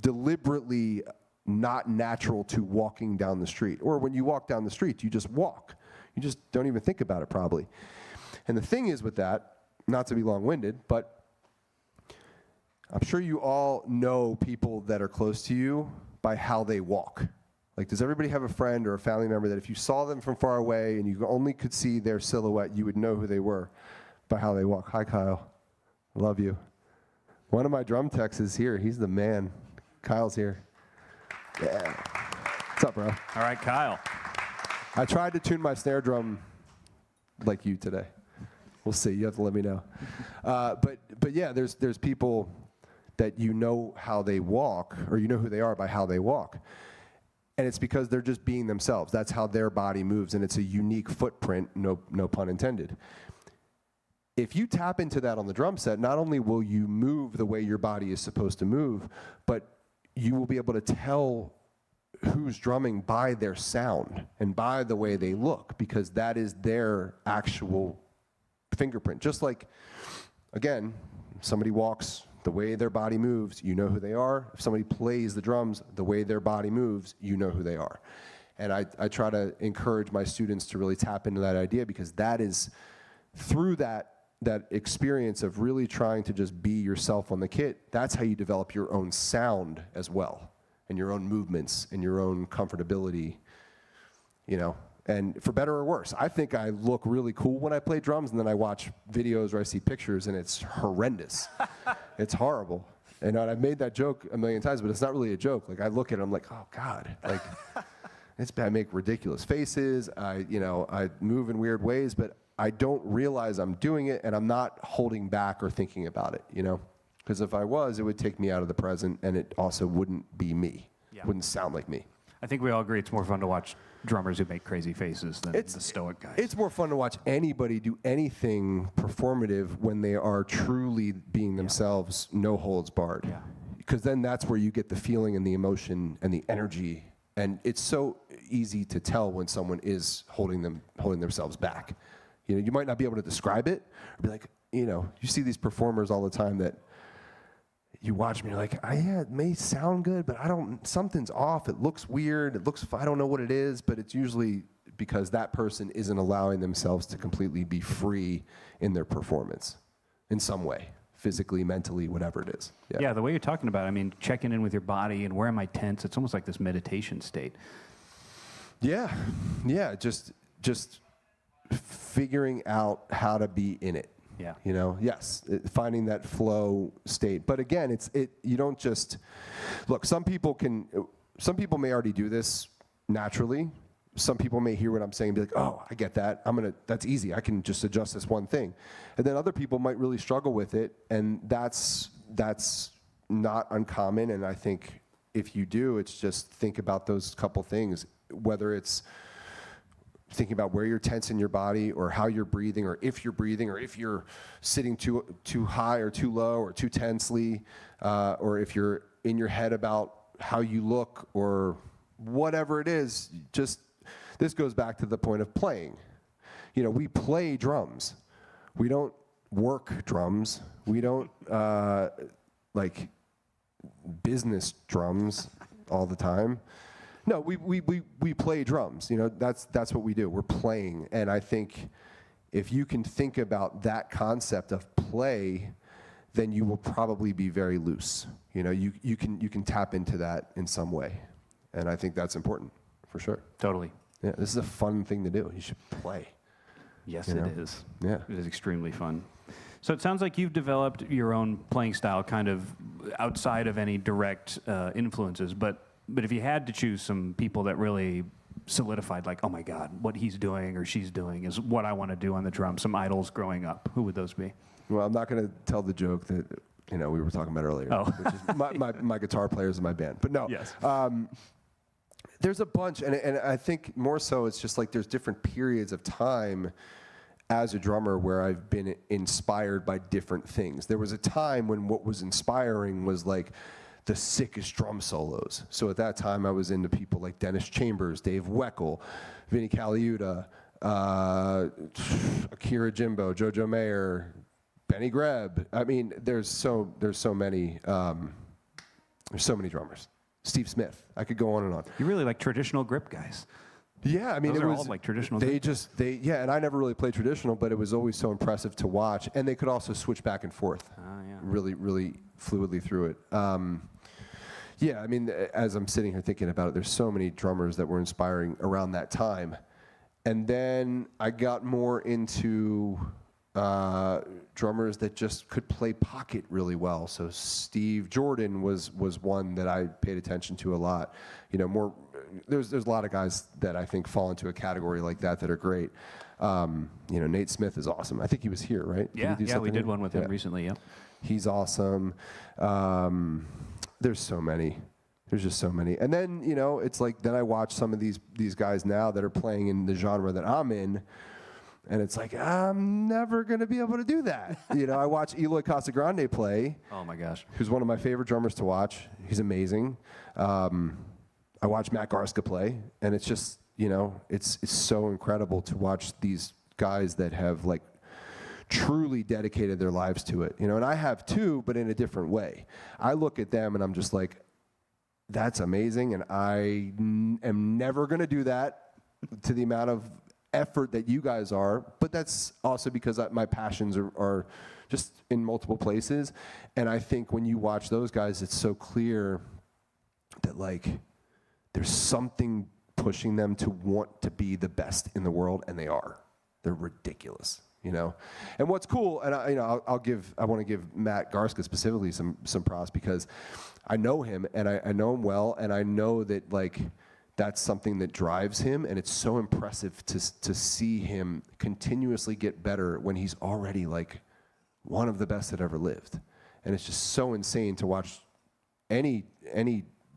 [SPEAKER 2] deliberately not natural to walking down the street? Or when you walk down the street, you just walk. You just don't even think about it probably. And the thing is with that, not to be long-winded, but I'm sure you all know people that are close to you by how they walk. Like, does everybody have a friend or a family member that if you saw them from far away and you only could see their silhouette, you would know who they were by how they walk? Hi, Kyle. Love you. One of my drum techs is here. He's the man. Kyle's here. Yeah. What's up, bro?
[SPEAKER 1] All right, Kyle.
[SPEAKER 2] I tried to tune my snare drum like you today. We'll see. You have to let me know. But yeah, there's people that you know how they walk, or you know who they are by how they walk. And it's because they're just being themselves. That's how their body moves, and it's a unique footprint, no pun intended. If you tap into that on the drum set, not only will you move the way your body is supposed to move, but you will be able to tell who's drumming by their sound and by the way they look, because that is their actual fingerprint. Just like, again, somebody walks, the way their body moves, you know who they are. If somebody plays the drums, the way their body moves, you know who they are. And I try to encourage my students to really tap into that idea, because that is, through that experience of really trying to just be yourself on the kit, that's how you develop your own sound as well, and your own movements and your own comfortability, and for better or worse. I think I look really cool when I play drums, and then I watch videos or I see pictures and it's horrendous. It's horrible. And I've made that joke a million times, but it's not really a joke. Like, I look at it, I'm like, oh God, like, it's bad. I make ridiculous faces. I move in weird ways, but I don't realize I'm doing it, and I'm not holding back or thinking about it, Because if I was, it would take me out of the present, and it also wouldn't be me. Yeah. It wouldn't sound like me.
[SPEAKER 1] I think we all agree it's more fun to watch drummers who make crazy faces than the stoic guys.
[SPEAKER 2] It's more fun to watch anybody do anything performative when they are truly being themselves, no holds barred.
[SPEAKER 1] Yeah.
[SPEAKER 2] Because then that's where you get the feeling and the emotion and the energy. And it's so easy to tell when someone is holding themselves back. You might not be able to describe it, or be like, you see these performers all the time that you watch them, you're like, yeah, it may sound good, but something's off. It looks weird. I don't know what it is, but it's usually because that person isn't allowing themselves to completely be free in their performance in some way, physically, mentally, whatever it is.
[SPEAKER 1] Yeah, the way you're talking about it, I mean, checking in with your body and where am I tense, it's almost like this meditation state.
[SPEAKER 2] Yeah, just figuring out how to be in it.
[SPEAKER 1] Yeah.
[SPEAKER 2] You know, yes, finding that flow state. But again, you don't just, look, some people may already do this naturally. Some people may hear what I'm saying and be like, oh, I get that. That's easy. I can just adjust this one thing. And then other people might really struggle with it, and that's not uncommon. And I think if you do, it's just think about those couple things, whether it's thinking about where you're tense in your body or how you're breathing or if you're sitting too high or too low or too tensely, or if you're in your head about how you look or whatever it is. Just this goes back to the point of playing. You know, we play drums. We don't work drums. We don't like business drums all the time. No, we play drums. You know, that's what we do. We're playing, and I think if you can think about that concept of play, then you will probably be very loose. You know, you can tap into that in some way, and I think that's important for sure.
[SPEAKER 1] Totally.
[SPEAKER 2] Yeah, this is a fun thing to do. You should play.
[SPEAKER 1] Yes,
[SPEAKER 2] you know?
[SPEAKER 1] it is.
[SPEAKER 2] Yeah,
[SPEAKER 1] it is extremely fun. So it sounds like you've developed your own playing style, kind of outside of any direct influences, but if you had to choose some people that really solidified, like, oh my God, what he's doing or she's doing is what I want to do on the drum, some idols growing up, who would those be?
[SPEAKER 2] Well, I'm not going to tell the joke that, you know, we were talking about earlier, which is my guitar players in my band. But no,
[SPEAKER 1] yes.
[SPEAKER 2] There's a bunch, and I think more so it's just like there's different periods of time as a drummer where I've been inspired by different things. There was a time when what was inspiring was like the sickest drum solos. So at that time, I was into people like Dennis Chambers, Dave Weckl, Vinnie Colaiuta, Akira Jimbo, Jojo Mayer, Benny Greb. I mean, there's so many drummers. Steve Smith. I could go on and on.
[SPEAKER 1] You really like traditional grip guys.
[SPEAKER 2] Yeah, I mean,
[SPEAKER 1] those
[SPEAKER 2] it
[SPEAKER 1] are
[SPEAKER 2] was
[SPEAKER 1] all like traditional.
[SPEAKER 2] Yeah, and I never really played traditional, but it was always so impressive to watch, and they could also switch back and forth, really fluidly through it. Yeah, I mean, as I'm sitting here thinking about it, there's so many drummers that were inspiring around that time, and then I got more into drummers that just could play pocket really well. So Steve Jordan was one that I paid attention to a lot. You know, there's a lot of guys that I think fall into a category like that are great. You know, Nate Smith is awesome. I think he was here, right?
[SPEAKER 1] Yeah, we did one with him recently. Yeah,
[SPEAKER 2] he's awesome. There's so many. There's just so many. And then, you know, it's like then I watch some of these guys now that are playing in the genre that I'm in. And it's like, I'm never going to be able to do that. You know, I watch Eloy Casagrande play.
[SPEAKER 1] Oh, my gosh.
[SPEAKER 2] Who's one of my favorite drummers to watch. He's amazing. I watch Matt Garska play. And it's just, you know, it's so incredible to watch these guys that have, like, truly dedicated their lives to it. You know, and I have too, but in a different way. I look at them and I'm just like, that's amazing. And I am never going to do that to the amount of effort that you guys are, but that's also because my passions are just in multiple places. And I think when you watch those guys, it's so clear that like there's something pushing them to want to be the best in the world, and they are. They're ridiculous, you know. And what's cool, and I want to give Matt Garska specifically some props because I know him and I know him well, and I know that like that's something that drives him, and it's so impressive to see him continuously get better when he's already like one of the best that ever lived. And it's just so insane to watch any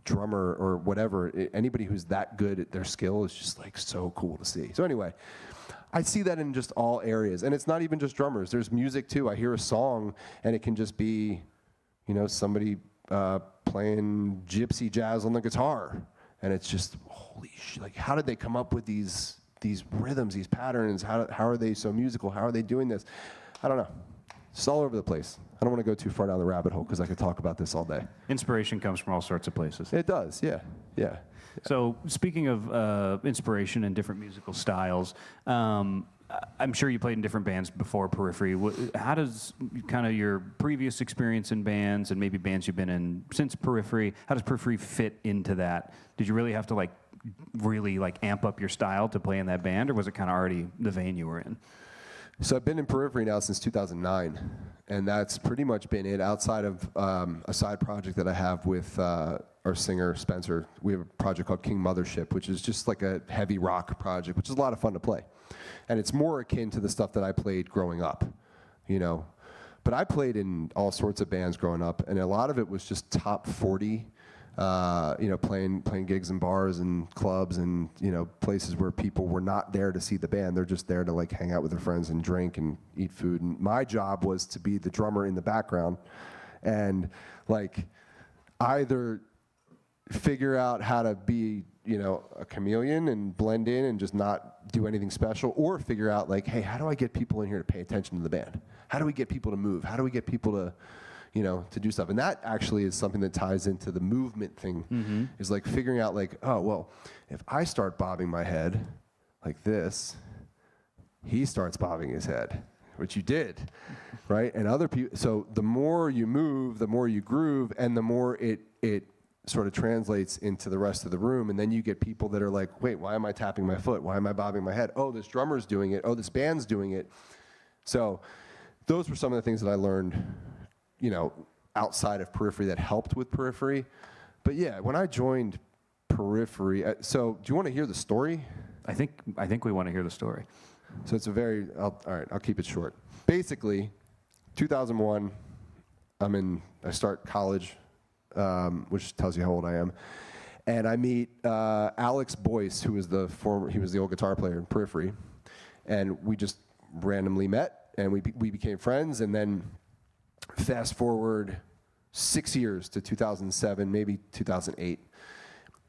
[SPEAKER 2] drummer or whatever, anybody who's that good at their skill is just like so cool to see. So anyway, I see that in just all areas, and it's not even just drummers. There's music too. I hear a song, and it can just be, you know, somebody playing gypsy jazz on the guitar. And it's just, holy shit, like how did they come up with these rhythms, these patterns? How are they so musical? How are they doing this? I don't know. It's all over the place. I don't want to go too far down the rabbit hole because I could talk about this all day.
[SPEAKER 1] Inspiration comes from all sorts of places.
[SPEAKER 2] It does, yeah.
[SPEAKER 1] So speaking of inspiration and different musical styles, I'm sure you played in different bands before Periphery. How does kind of your previous experience in bands and maybe bands you've been in since Periphery, how does Periphery fit into that? Did you really have to like really like amp up your style to play in that band, or was it kind of already the vein you were in?
[SPEAKER 2] So I've been in Periphery now since 2009, and that's pretty much been it. Outside of a side project that I have with our singer Spencer, we have a project called King Mothership, which is just like a heavy rock project, which is a lot of fun to play. And it's more akin to the stuff that I played growing up, you know. But I played in all sorts of bands growing up, and a lot of it was just top 40, you know, playing gigs in bars and clubs and, you know, places where people were not there to see the band. They're just there to like hang out with their friends and drink and eat food. And my job was to be the drummer in the background and like either figure out how to be, you know, a chameleon and blend in and just not do anything special, or figure out like, hey, how do I get people in here to pay attention to the band? How do we get people to move? How do we get people to, you know, to do stuff? And that actually is something that ties into the movement thing, is like figuring out like, oh, well, if I start bobbing my head like this, he starts bobbing his head, which you did, right? And other people, so the more you move, the more you groove, and the more it sort of translates into the rest of the room. And then you get people that are like, wait, why am I tapping my foot? Why am I bobbing my head? Oh, this drummer's doing it. Oh, this band's doing it. So those were some of the things that I learned, you know, outside of Periphery that helped with Periphery. But yeah, when I joined Periphery, so do you want to hear the story?
[SPEAKER 1] I think we want to hear the story.
[SPEAKER 2] So it's a very, all right, I'll keep it short. Basically, 2001, I start college, which tells you how old I am. And I meet Alex Boyce, he was the old guitar player in Periphery. And we just randomly met, and we became friends. And then fast forward 6 years to 2007, maybe 2008.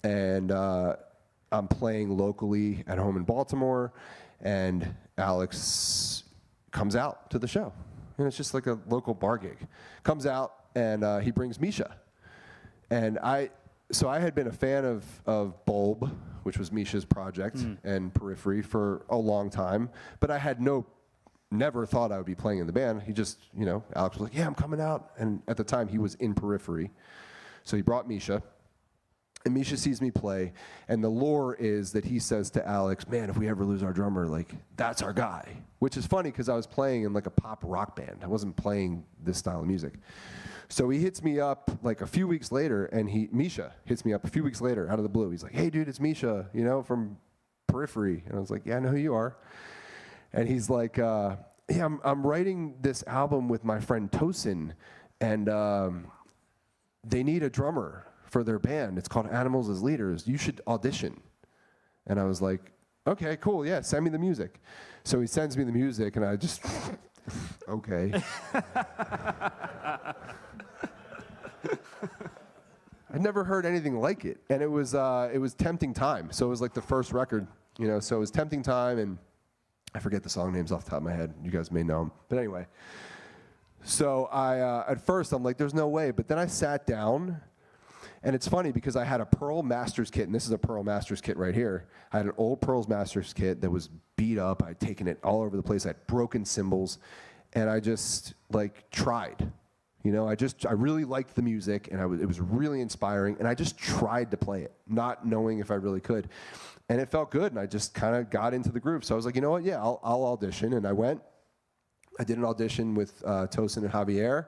[SPEAKER 2] And I'm playing locally at home in Baltimore, and Alex comes out to the show. And it's just like a local bar gig. Comes out, and he brings Misha. And so I had been a fan of Bulb, which was Misha's project, and Periphery for a long time, but I had never thought I would be playing in the band. He just, you know, Alex was like, yeah, I'm coming out. And at the time, he was in Periphery. So he brought Misha, and Misha sees me play, and the lore is that he says to Alex, man, if we ever lose our drummer, like, that's our guy. Which is funny, because I was playing in like a pop rock band. I wasn't playing this style of music. So he hits me up like a few weeks later, and Misha hits me up a few weeks later out of the blue. He's like, hey, dude, it's Misha, you know, from Periphery. And I was like, yeah, I know who you are. And he's like, yeah, I'm writing this album with my friend Tosin, and they need a drummer for their band. It's called Animals as Leaders. You should audition. And I was like, okay, cool, yeah, send me the music. So he sends me the music, and I just, okay. I'd never heard anything like it, and it was Tempting Time. So it was like the first record, you know. So it was Tempting Time, and I forget the song names off the top of my head. You guys may know them, but anyway. So at first I'm like, there's no way, but then I sat down, and it's funny because I had a Pearl Masters kit, and this is a Pearl Masters kit right here. I had an old Pearl Masters kit that was beat up. I'd taken it all over the place. I had broken cymbals, and I just like tried. You know, I really liked the music, and it was really inspiring, and I just tried to play it, not knowing if I really could. And it felt good, and I just kind of got into the groove. So I was like, you know what, yeah, I'll audition. And I went. I did an audition with Tosin and Javier,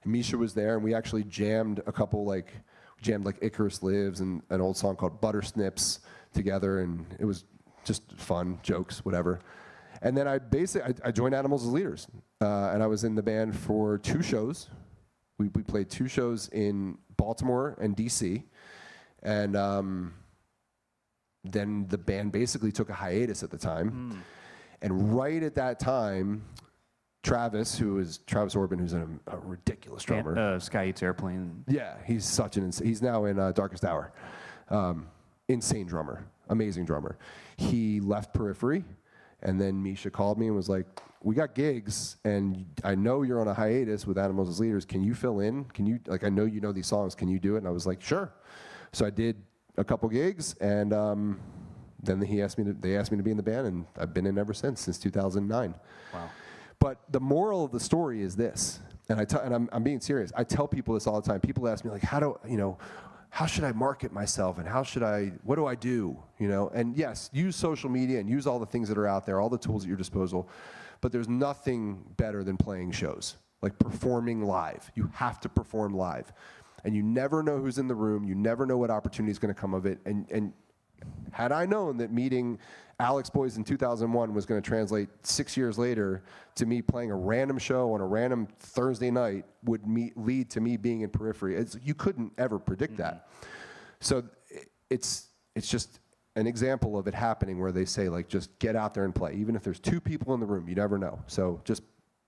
[SPEAKER 2] and Misha was there, and we actually jammed like Icarus Lives and an old song called Butter Snips together, and it was just fun, jokes, whatever. And then I joined Animals as Leaders, and I was in the band for 2 shows. We played 2 shows in Baltimore and DC, and then the band basically took a hiatus at the time. And right at that time, Travis Orban, who's a ridiculous drummer.
[SPEAKER 1] Sky Eats Airplane.
[SPEAKER 2] Yeah, he's such an he's now in Darkest Hour. Insane drummer, amazing drummer. He left Periphery, and then Misha called me and was like, we got gigs, and I know you're on a hiatus with Animals as Leaders. Can you fill in? Can you, like, I know you know these songs. Can you do it? And I was like, sure. So I did a couple gigs, and then they asked me to be in the band, and I've been in ever since 2009.
[SPEAKER 1] Wow.
[SPEAKER 2] But the moral of the story is this, and I'm being serious. I tell people this all the time. People ask me, like, how should I market myself, and what do I do? And yes, use social media and use all the things that are out there, all the tools at your disposal, but there's nothing better than playing shows, like performing live. You have to perform live. And you never know who's in the room, you never know what opportunity is going to come of it, and had I known that meeting Alex Boyes in 2001 was going to translate 6 years later to me playing a random show on a random Thursday night would lead to me being in Periphery, you couldn't ever predict that. So it's just an example of it happening where they say, like, just get out there and play. Even if there's 2 people in the room, you never know. So just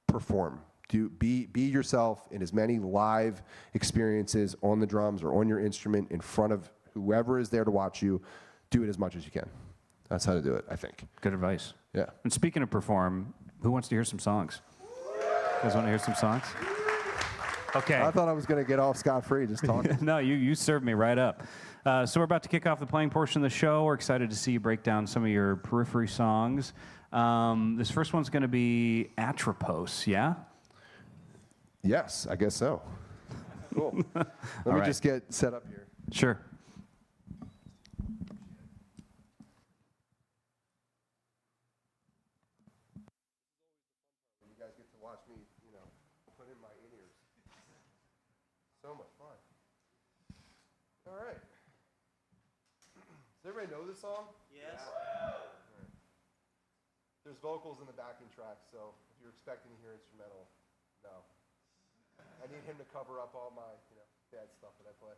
[SPEAKER 2] perform. Be yourself in as many live experiences on the drums or on your instrument in front of whoever is there to watch you. Do it as much as you can. That's how to do it, I think.
[SPEAKER 1] Good advice.
[SPEAKER 2] Yeah.
[SPEAKER 1] And speaking of perform, who wants to hear some songs? You guys want to hear some songs? Okay.
[SPEAKER 2] I thought I was going to get off scot-free just talking.
[SPEAKER 1] No, you served me right up. So we're about to kick off the playing portion of the show. We're excited to see you break down some of your Periphery songs. This first one's going to be Atropos, yeah?
[SPEAKER 2] Yes, I guess so. Cool. Let me just get set up here.
[SPEAKER 1] Sure.
[SPEAKER 2] You guys get to watch me, put in my in-ears. So much fun. All right. Does everybody know this song?
[SPEAKER 3] Yes.
[SPEAKER 2] Right. There's vocals in the backing track, so if you're expecting to hear instrumental, no. I need him to cover up all my, bad stuff that I play.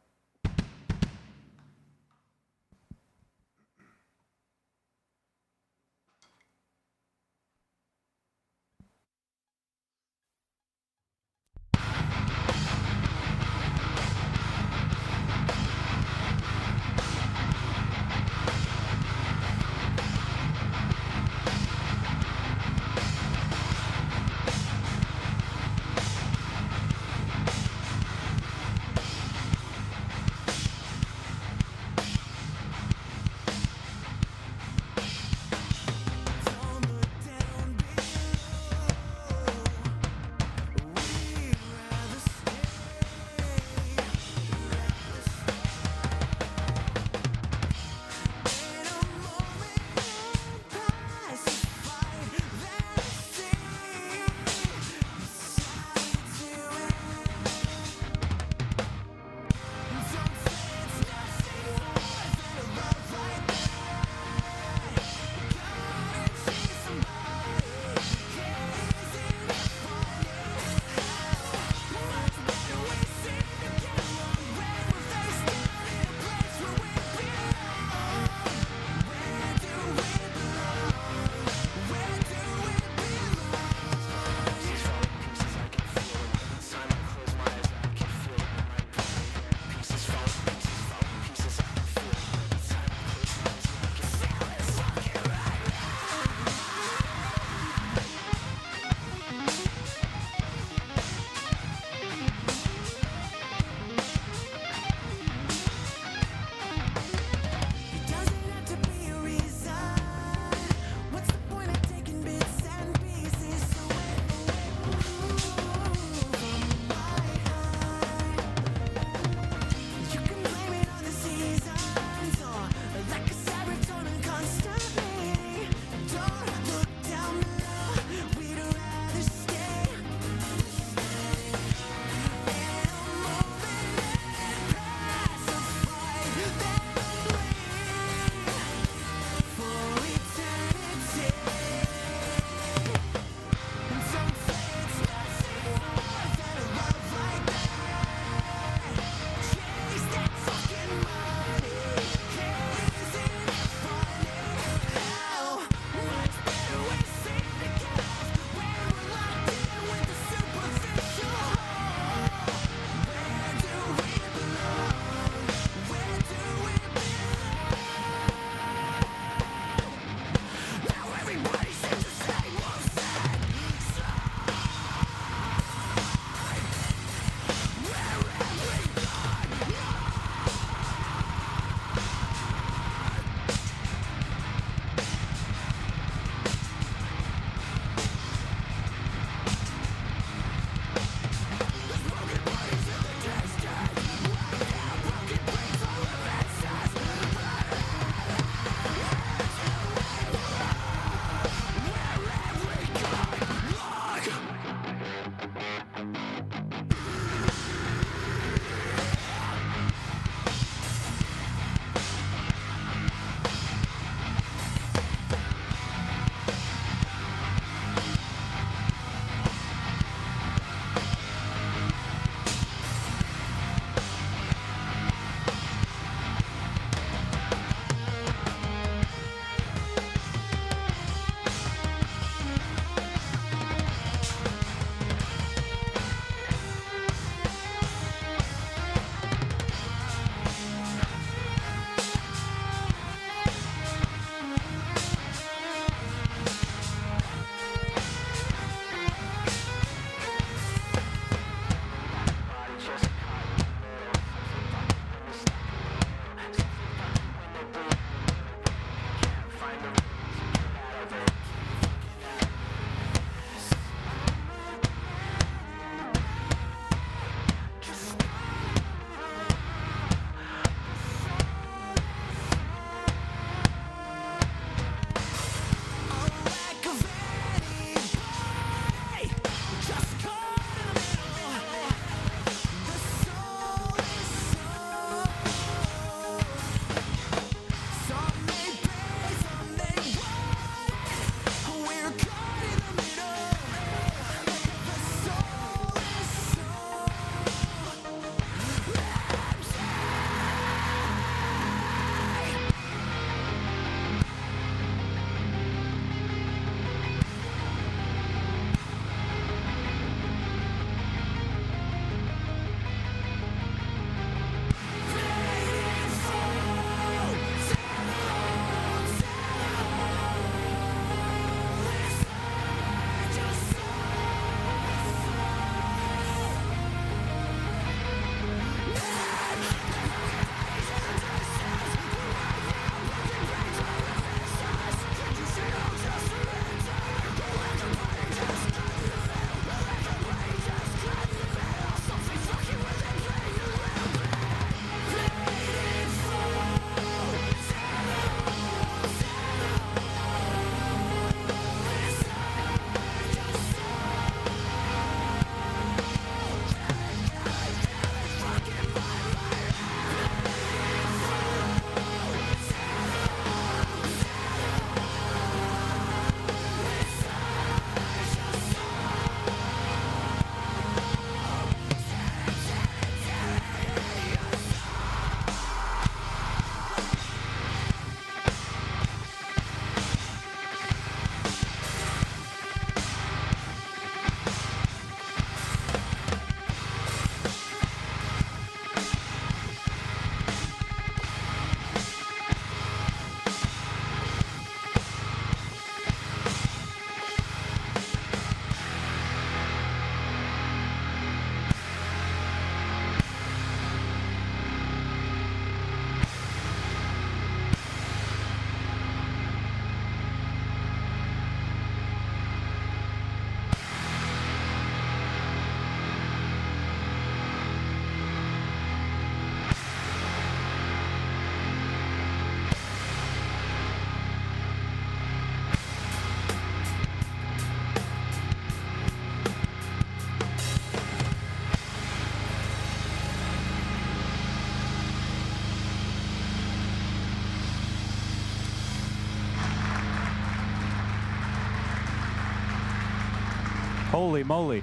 [SPEAKER 1] Holy moly.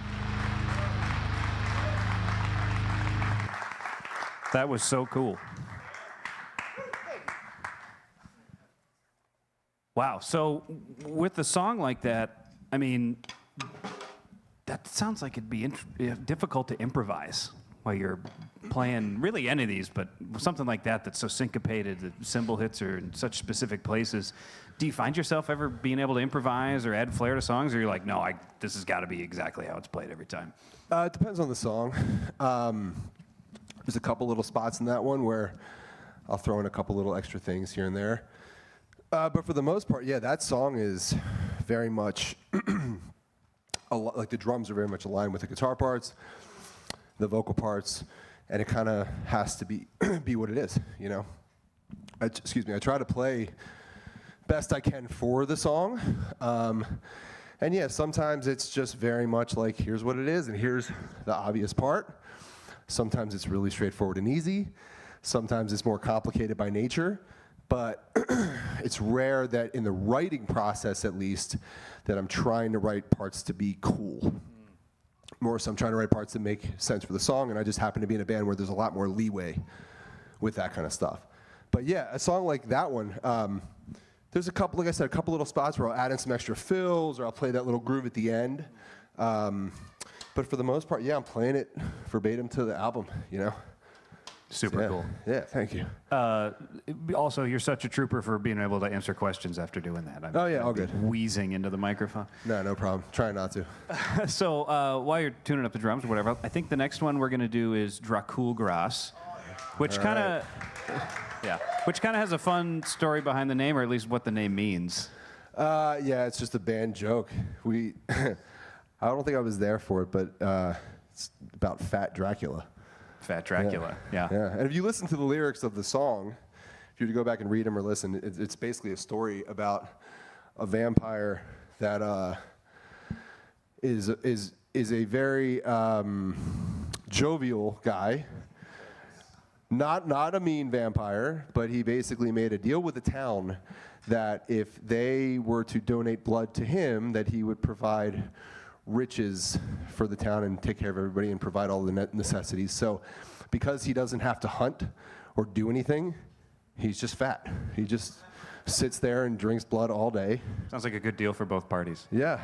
[SPEAKER 1] That was so cool. Wow. So with a song like that, I mean, that sounds like it'd be difficult to improvise while you're playing really any of these, but something like that that's so syncopated, the cymbal hits are in such specific places. Do you find yourself ever being able to improvise or add flair to songs, or you're like, no, this has got to be exactly how it's played every time?
[SPEAKER 2] It depends on the song. There's a couple little spots in that one where I'll throw in a couple little extra things here and there. But for the most part, yeah, that song is very much, like the drums are very much aligned with the guitar parts, the vocal parts, and it kind of has to be be what it is, you know? I try to play best I can for the song. And yeah, sometimes it's just very much like, here's what it is, and here's the obvious part. Sometimes it's really straightforward and easy. Sometimes it's more complicated by nature. But it's rare that in the writing process, at least, that I'm trying to write parts to be cool. More so I'm trying to write parts that make sense for the song, and I just happen to be in a band where there's a lot more leeway with that kind of stuff. But yeah, a song like that one, there's a couple, like I said, a couple little spots where I'll add in some extra fills, or I'll play that little groove at the end. But for the most part, yeah, I'm playing it verbatim to the album, you know?
[SPEAKER 1] Super cool.
[SPEAKER 2] Yeah, thank you.
[SPEAKER 1] Also, you're such a trooper for being able to answer questions after doing that.
[SPEAKER 2] All good.
[SPEAKER 1] Wheezing into the microphone.
[SPEAKER 2] No problem. Trying not to.
[SPEAKER 1] So while you're tuning up the drums or whatever, I think the next one we're going to do is Dracul Gras, which kind of has a fun story behind the name, or at least what the name means.
[SPEAKER 2] Yeah, it's just a band joke. I don't think I was there for it, but it's about Fat Dracula.
[SPEAKER 1] Fat Dracula, yeah.
[SPEAKER 2] And if you listen to the lyrics of the song, if you were to go back and read them or listen, it's basically a story about a vampire that is a very jovial guy. Not a mean vampire, but he basically made a deal with the town that if they were to donate blood to him, that he would provide riches for the town and take care of everybody and provide all the necessities. So because he doesn't have to hunt or do anything, he's just fat. He just sits there and drinks blood all day.
[SPEAKER 1] Sounds like a good deal for both parties.
[SPEAKER 2] Yeah.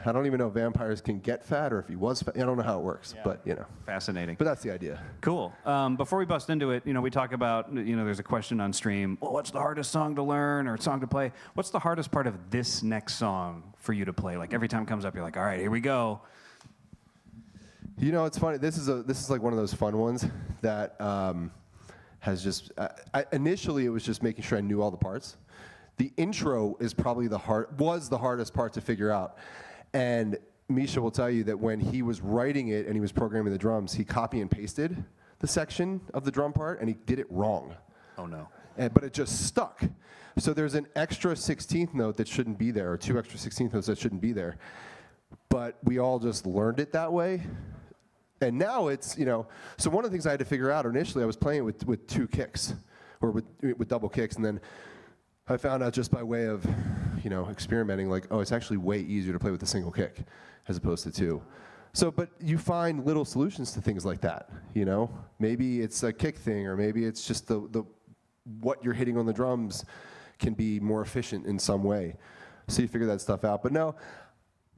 [SPEAKER 2] I don't even know if vampires can get fat or if he was fat. I don't know how it works, but you know.
[SPEAKER 1] Fascinating.
[SPEAKER 2] But that's the idea.
[SPEAKER 1] Cool. Before we bust into it, we talk about, there's a question on stream, well, what's the hardest song to learn or song to play? What's the hardest part of this next song for you to play? Like every time it comes up, you're like, all right, here we go.
[SPEAKER 2] It's funny. This is like one of those fun ones that has just, initially it was just making sure I knew all the parts. The intro is probably was the hardest part to figure out. And Misha will tell you that when he was writing it and he was programming the drums, he copy and pasted the section of the drum part and he did it wrong.
[SPEAKER 1] Oh no.
[SPEAKER 2] But it just stuck. So there's an extra 16th note that shouldn't be there, or 2 extra 16th notes that shouldn't be there. But we all just learned it that way. And now it's, so one of the things I had to figure out, initially I was playing it with 2 kicks, or with double kicks, and then I found out just by way of, experimenting, like, oh, it's actually way easier to play with a single kick as opposed to 2. So, but you find little solutions to things like that, Maybe it's a kick thing, or maybe it's just the what you're hitting on the drums can be more efficient in some way. So you figure that stuff out. But no,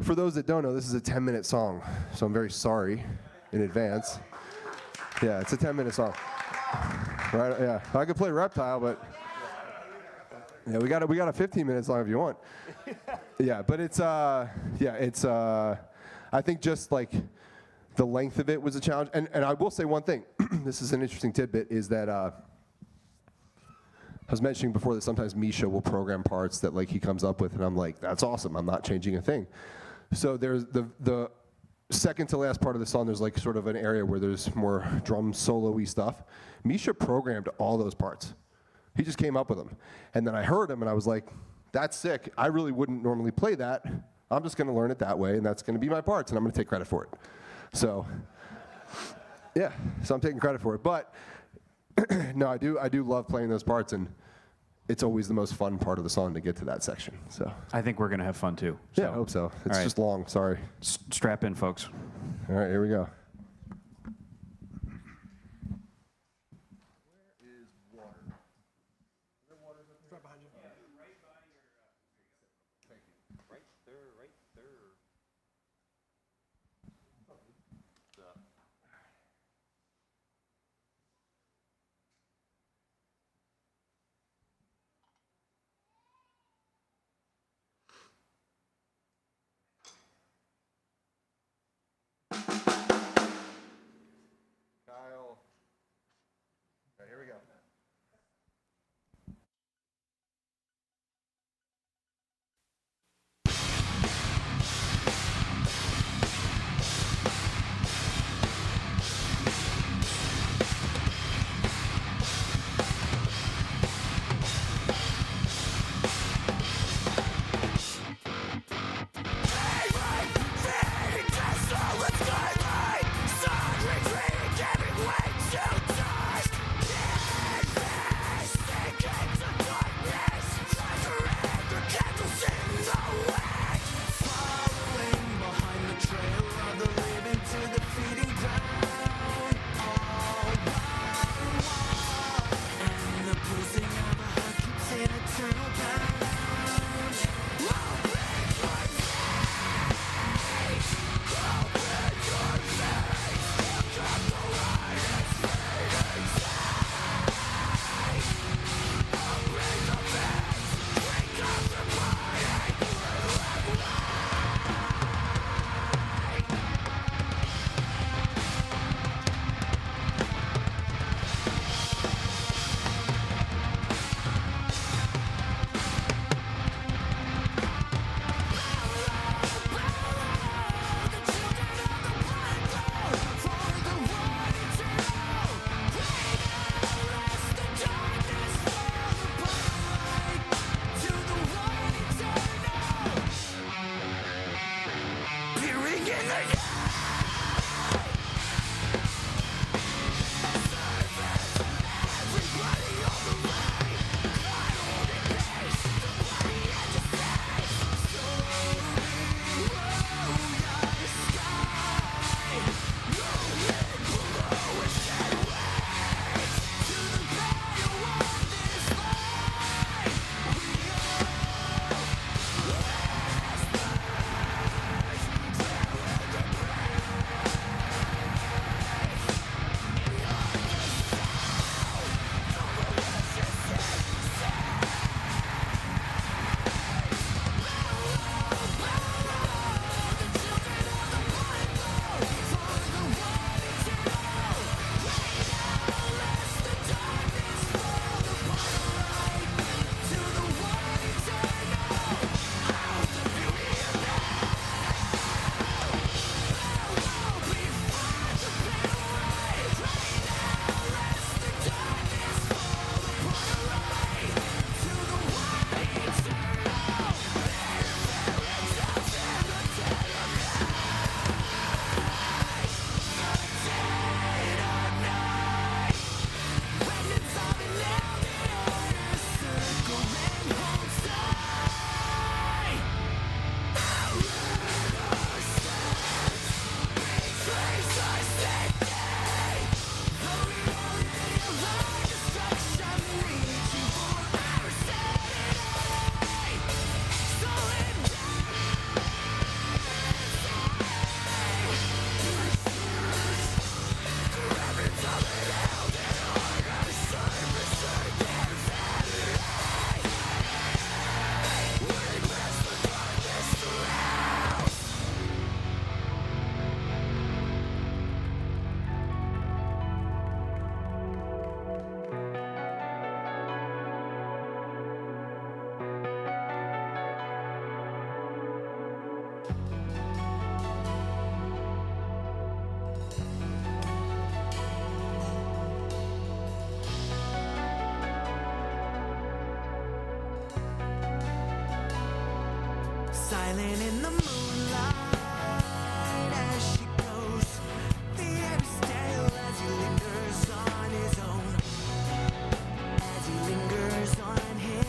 [SPEAKER 2] for those that don't know, this is a 10-minute song, so I'm very sorry in advance. Yeah, it's a 10-minute song. Right? Yeah, I could play Reptile, but yeah, we got a 15-minute song if you want. Yeah, but it's I think just like the length of it was a challenge. And I will say one thing. This is an interesting tidbit, is that I was mentioning before that sometimes Misha will program parts that like he comes up with, and I'm like, that's awesome. I'm not changing a thing. So there's the second to last part of the song, there's like sort of an area where there's more drum solo-y stuff. Misha programmed all those parts. He just came up with them. And then I heard him and I was like, that's sick. I really wouldn't normally play that. I'm just gonna learn it that way, and that's gonna be my parts, and I'm gonna take credit for it. So, yeah, so I'm taking credit for it. But no, I do love playing those parts, and it's always the most fun part of the song to get to that section. So
[SPEAKER 1] I think we're going to have fun too.
[SPEAKER 2] yeah, I hope so. It's
[SPEAKER 1] right.
[SPEAKER 2] just long. Sorry.
[SPEAKER 1] Strap in, folks.
[SPEAKER 2] All right, here we go. Kyle. Okay, here we go.
[SPEAKER 3] Silent in the moonlight as she goes. The air is stale as he lingers on his own. As he lingers on his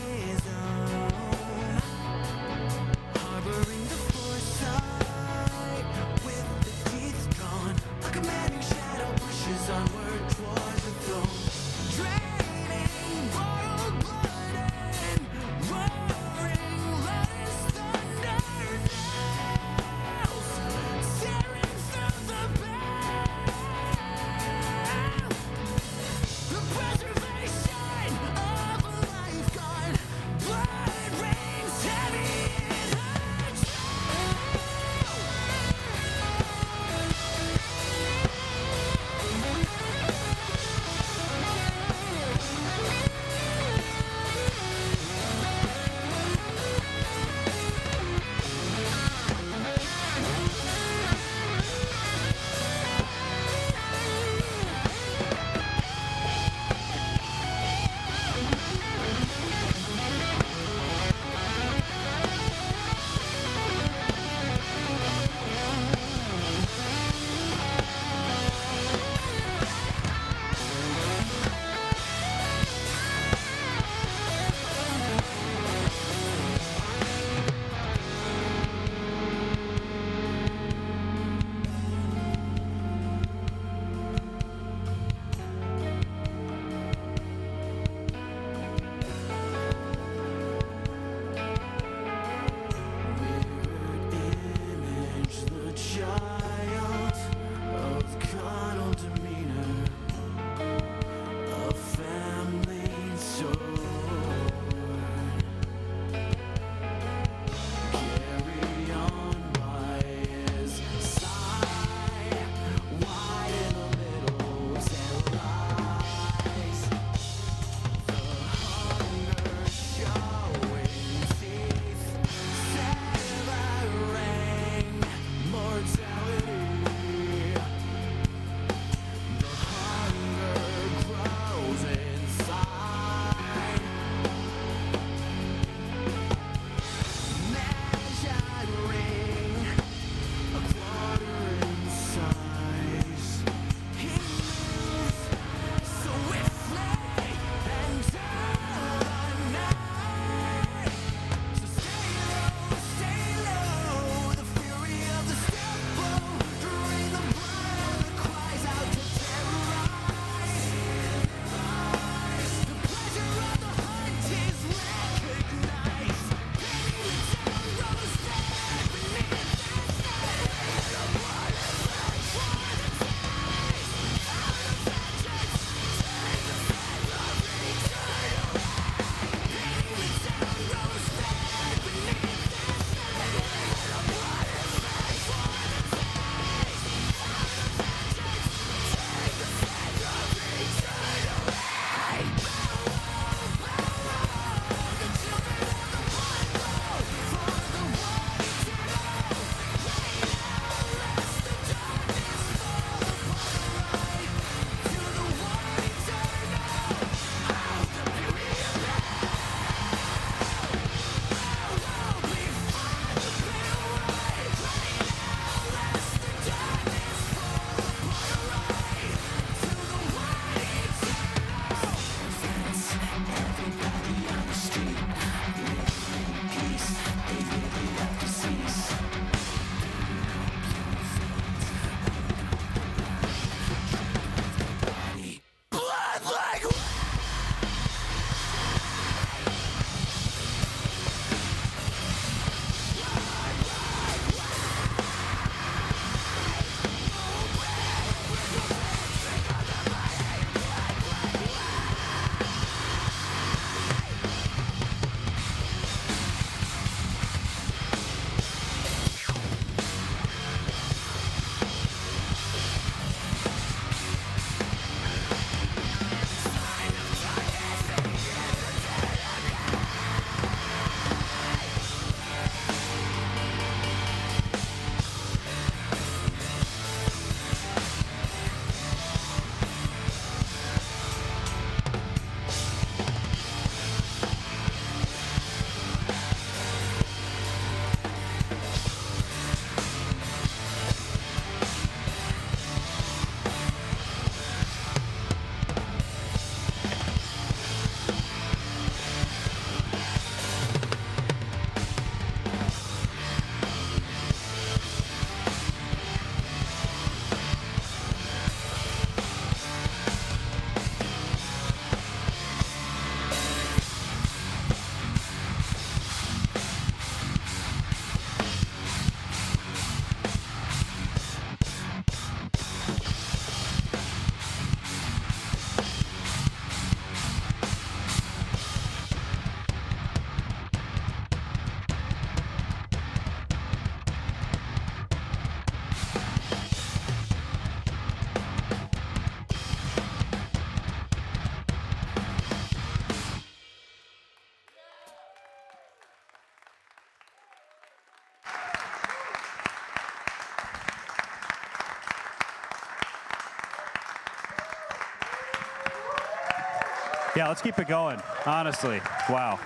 [SPEAKER 1] Yeah, let's keep it going, honestly. Wow.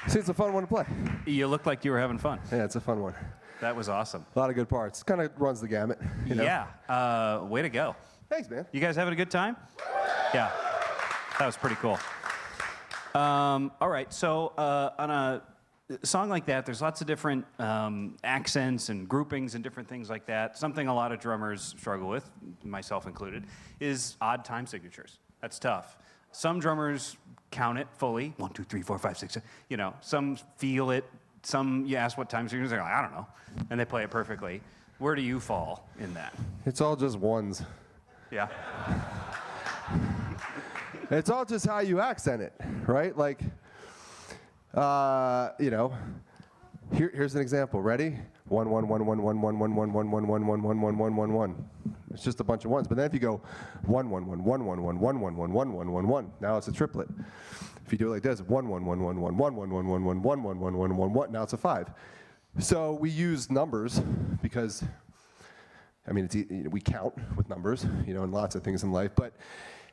[SPEAKER 2] See, it's a fun one to play.
[SPEAKER 1] You look like you were having fun.
[SPEAKER 2] Yeah, it's a fun one.
[SPEAKER 1] That was awesome.
[SPEAKER 2] A lot of good parts. Kind of runs the gamut. You know?
[SPEAKER 1] Yeah, way to go.
[SPEAKER 2] Thanks, man.
[SPEAKER 1] You guys having a good time? Yeah, that was pretty cool. All right, so on a song like that, there's lots of different accents and groupings and different things like that. Something a lot of drummers struggle with, myself included, is odd time signatures. That's tough. Some drummers count it fully, 1, 2, 3, 4, 5, 6, 7. You know, some feel it. Some you ask what time signatures, they're like, I don't know, and they play it perfectly. Where do you fall in that?
[SPEAKER 2] It's all just ones.
[SPEAKER 1] Yeah.
[SPEAKER 2] It's all just how you accent it, right? Like, you know, here's an example. Ready? 1, 1, 1, 1, 1, 1, 1, 1, 1, 1, 1, 1, 1, 1, 1, 1, 1. It's just a bunch of ones. But then if you go 1, 1, 1, 1, 1, 1, 1, 1, 1, 1, 1, 1, 1, now it's a triplet. If you do it like this, 1, 1, 1, 1, 1, 1, 1, 1, 1, 1, 1, 1, 1, 1, 1, 1, now it's a 5. So we use numbers because, I mean, we count with numbers, you know, and lots of things in life. But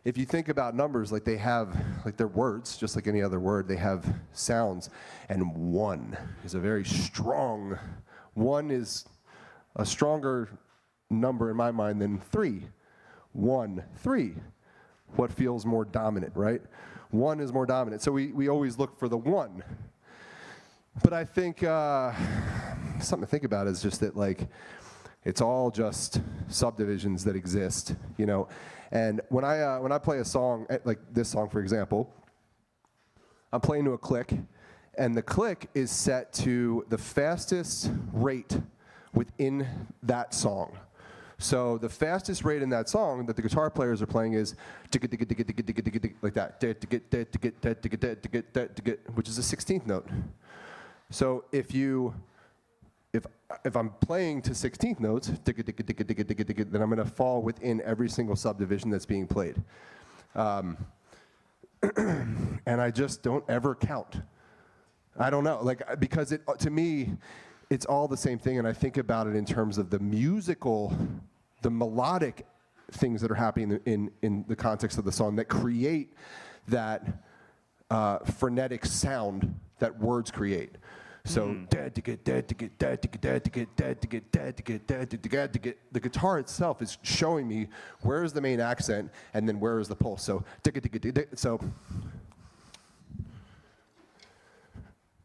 [SPEAKER 2] if you think about numbers, like they have, like they're words, just like any other word, they have sounds. And 1 is a very strong, 1 is a stronger number in my mind than 3. 1, 3. What feels more dominant, right? 1 is more dominant. So we always look for the 1. But I think something to think about is just that, like, it's all just subdivisions that exist, you know. And when I play a song, like this song, for example, I'm playing to a click, and the click is set to the fastest rate within that song. So the fastest rate in that song that the guitar players are playing is like that, which is a 16th note. So if I'm playing to 16th notes, then I'm going to fall within every single subdivision that's being played. And I just don't ever count. I don't know, like, because to me, it's all the same thing, and I think about it in terms of the musical, the melodic things that are happening in the context of the song that create that frenetic sound that words create. So the guitar itself is showing me where is the main accent and then where is the pulse. So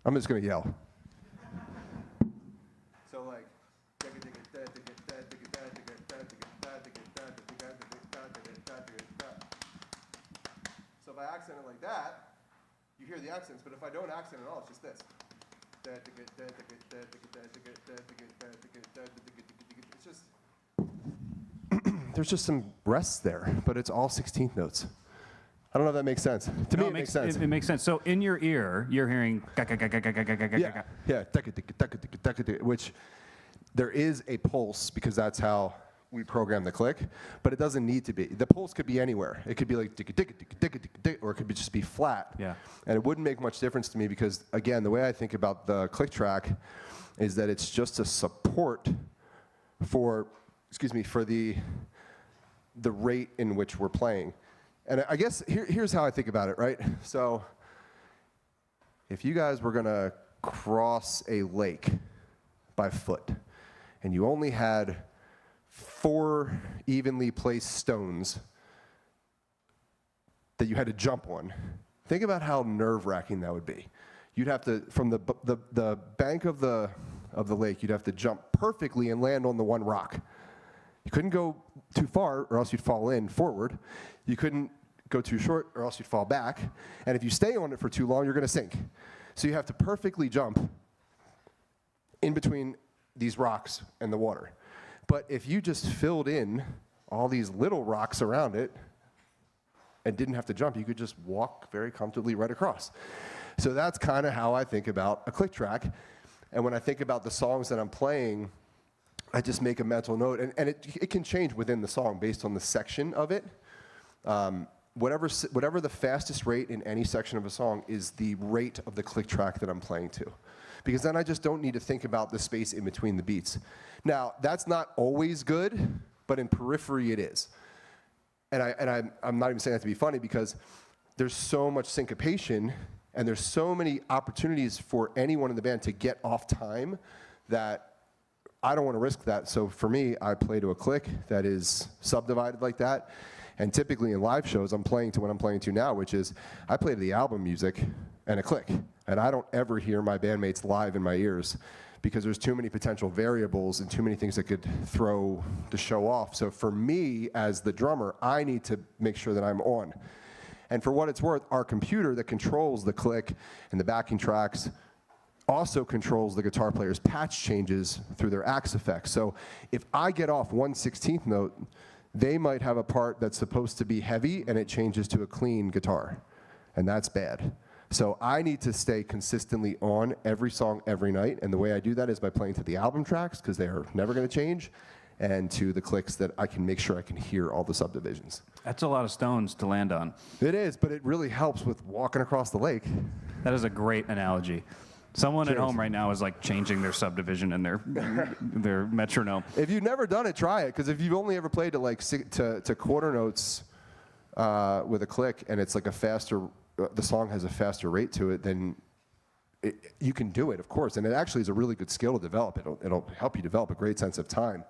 [SPEAKER 2] I'm just gonna yell. So like. So if I accent it like that, you hear the accents, but if I don't accent at all, it's just this. It's just, there's just some rests there, but it's all 16th notes. I don't know if that makes sense. To me, it makes sense.
[SPEAKER 1] It makes sense. So in your ear, you're hearing
[SPEAKER 2] yeah, which there is a pulse because that's how we program the click, but it doesn't need to be. The pulse could be anywhere. It could be like or it could just be flat.
[SPEAKER 1] Yeah.
[SPEAKER 2] And it wouldn't make much difference to me because, again, the way I think about the click track is that it's just a support for, for the rate in which we're playing. And I guess here's how I think about it, right? So if you guys were gonna cross a lake by foot and you only had 4 evenly placed stones that you had to jump on, think about how nerve-wracking that would be. You'd have to, from the bank of the lake, you'd have to jump perfectly and land on the one rock. You couldn't go too far or else you'd fall in forward. You couldn't go too short or else you'd fall back. And if you stay on it for too long, you're gonna sink. So you have to perfectly jump in between these rocks and the water. But if you just filled in all these little rocks around it and didn't have to jump, you could just walk very comfortably right across. So that's kind of how I think about a click track. And when I think about the songs that I'm playing, I just make a mental note. And it can change within the song based on the section of it. whatever the fastest rate in any section of a song is the rate of the click track that I'm playing to. Because then I just don't need to think about the space in between the beats. Now, that's not always good, but in Periphery it is. And I'm not even saying that to be funny, because there's so much syncopation and there's so many opportunities for anyone in the band to get off time that I don't want to risk that. So for me, I play to a click that is subdivided like that. And typically in live shows, I'm playing to what I'm playing to now, which is I play to the album music and a click. And I don't ever hear my bandmates live in my ears because there's too many potential variables and too many things that could throw the show off. So for me, as the drummer, I need to make sure that I'm on. And for what it's worth, our computer that controls the click and the backing tracks also controls the guitar player's patch changes through their axe effects. So if I get off 1/16th note, they might have a part that's supposed to be heavy and it changes to a clean guitar, and that's bad. So I need to stay consistently on every song every night, and the way I do that is by playing to the album tracks, because they are never going to change, and to the clicks that I can make sure I can hear all the subdivisions.
[SPEAKER 1] That's a lot of stones to land on.
[SPEAKER 2] It is, but it really helps with walking across the lake.
[SPEAKER 1] That is a great analogy. Someone
[SPEAKER 2] Cheers.
[SPEAKER 1] at home right now is like changing their subdivision and their metronome.
[SPEAKER 2] If you've never done it, try it, because if you've only ever played to like to quarter notes with a click, and it's like a faster, the song has a faster rate to it, then you can do it, of course. And it actually is a really good skill to develop. It'll help you develop a great sense of time.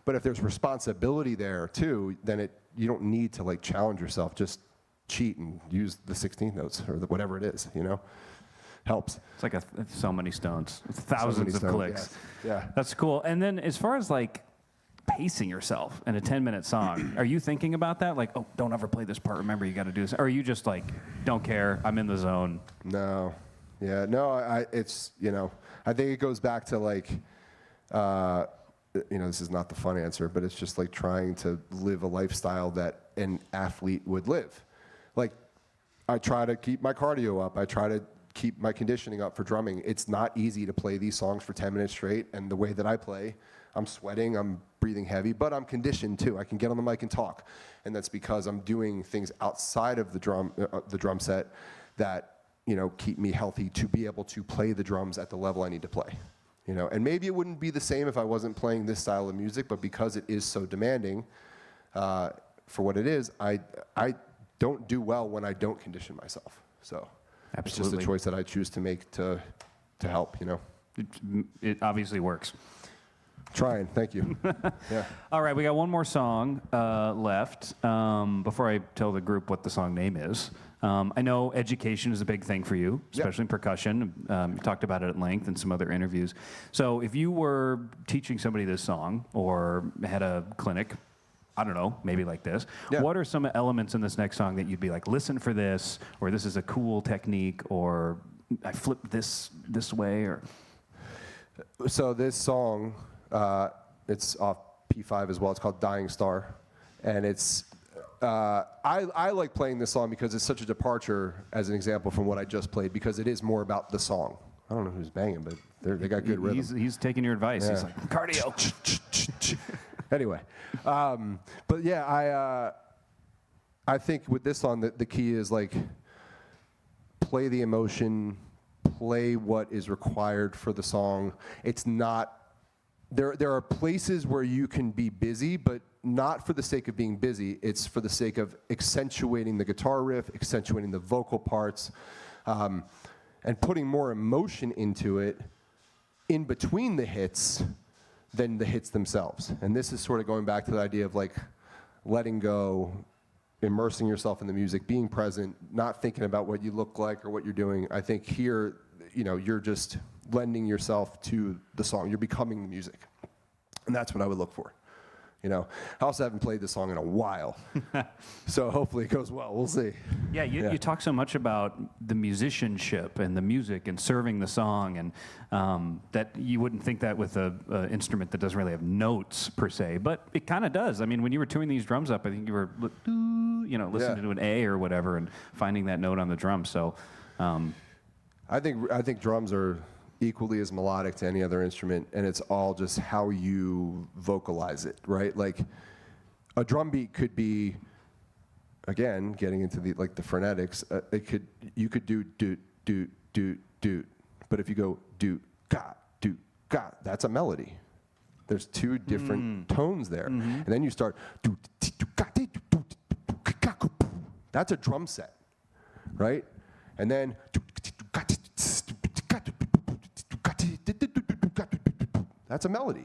[SPEAKER 2] But if there's responsibility there too, then you don't need to like challenge yourself. Just cheat and use the 16th notes or whatever it is, you know? Helps.
[SPEAKER 1] It's like so many stones. It's thousands of clicks.
[SPEAKER 2] Yeah.
[SPEAKER 1] That's cool. And then as far as like pacing yourself in a 10-minute song, are you thinking about that? Like, oh, don't ever play this part. Remember, you got to do this. Or are you just like, don't care. I'm in the zone.
[SPEAKER 2] No. Yeah. No, it's, you know, I think it goes back to like, you know, this is not the fun answer, but it's just like trying to live a lifestyle that an athlete would live. Like, I try to keep my cardio up. I try to keep my conditioning up for drumming. It's not easy to play these songs for 10 minutes straight, and the way that I play, I'm sweating, I'm breathing heavy, but I'm conditioned too. I can get on the mic and talk, and that's because I'm doing things outside of the drum set that, you know, keep me healthy to be able to play the drums at the level I need to play. You know, and maybe it wouldn't be the same if I wasn't playing this style of music, but because it is so demanding for what it is, I don't do well when I don't condition myself. So.
[SPEAKER 1] Absolutely.
[SPEAKER 2] It's just a choice that I choose to make to help, you know.
[SPEAKER 1] It obviously works.
[SPEAKER 2] Trying, thank you. Yeah.
[SPEAKER 1] All right, we got one more song left. Before I tell the group what the song name is, I know education is a big thing for you, especially in percussion. You talked about it at length in some other interviews. So if you were teaching somebody this song or had a clinic, I don't know, maybe like this.
[SPEAKER 2] Yeah.
[SPEAKER 1] What are some elements in this next song that you'd be like, listen for this, or this is a cool technique, or I flipped this way, or?
[SPEAKER 2] So this song, it's off P5 as well. It's called Dying Star, and it's I like playing this song because it's such a departure, as an example, from what I just played, because it is more about the song. I don't know who's banging, but they got good rhythm.
[SPEAKER 1] He's taking your advice.
[SPEAKER 2] Yeah.
[SPEAKER 1] He's like, cardio.
[SPEAKER 2] Anyway, but yeah, I think with this song, the key is like play the emotion, play what is required for the song. It's not, there are places where you can be busy, but not for the sake of being busy. It's for the sake of accentuating the guitar riff, accentuating the vocal parts, and putting more emotion into it in between the hits than the hits themselves. And this is sort of going back to the idea of like letting go, immersing yourself in the music, being present, not thinking about what you look like or what you're doing. I think here, you know, you're just lending yourself to the song. You're becoming the music. And that's what I would look for. You know, I also haven't played this song in a while, so hopefully it goes well. We'll see.
[SPEAKER 1] Yeah, you talk so much about the musicianship and the music and serving the song, and that you wouldn't think that with an instrument that doesn't really have notes per se, but it kind of does. I mean, when you were tuning these drums up, I think you were, you know, listening to an A or whatever and finding that note on the drum. So,
[SPEAKER 2] I think drums are equally as melodic to any other instrument, and it's all just how you vocalize it, right? Like a drum beat could be again, getting into the phonetics, you could do doot doot doot doot, but if you go doot ga, that's a melody. There's two different tones there, and then you start doot doot ga, doot doot ga, that's a drum set, right? And then that's a melody.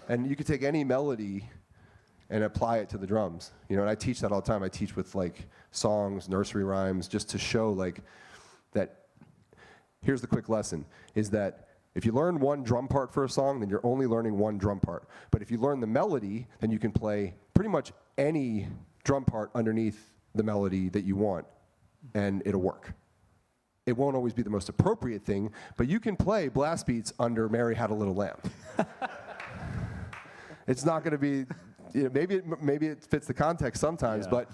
[SPEAKER 2] And you could take any melody and apply it to the drums. You know, and I teach that all the time. I teach with like songs, nursery rhymes, just to show like that. Here's the quick lesson, is that if you learn one drum part for a song, then you're only learning one drum part. But if you learn the melody, then you can play pretty much any drum part underneath the melody that you want, and it'll work. It won't always be the most appropriate thing, but you can play blast beats under Mary Had a Little Lamb. It's not going to be, you know, maybe it fits the context sometimes, but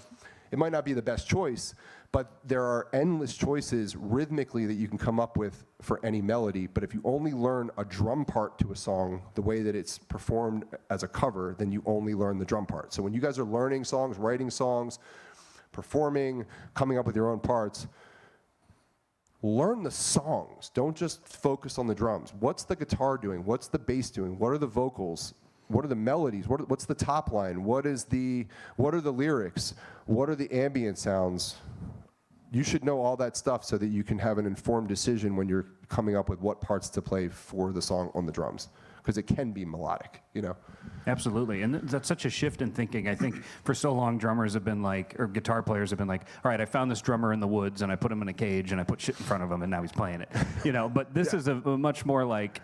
[SPEAKER 2] it might not be the best choice. But there are endless choices rhythmically that you can come up with for any melody. But if you only learn a drum part to a song the way that it's performed as a cover, then you only learn the drum part. So when you guys are learning songs, writing songs, performing, coming up with your own parts, learn the songs. Don't just focus on the drums. What's the guitar doing? What's the bass doing? What are the vocals? What are the melodies? What's the top line? What are the lyrics? What are the ambient sounds? You should know all that stuff so that you can have an informed decision when you're coming up with what parts to play for the song on the drums, because it can be melodic, you know?
[SPEAKER 1] Absolutely, and that's such a shift in thinking. I think for so long drummers have been like, or guitar players have been like, all right, I found this drummer in the woods and I put him in a cage and I put shit in front of him and now he's playing it, you know? But this is a much more like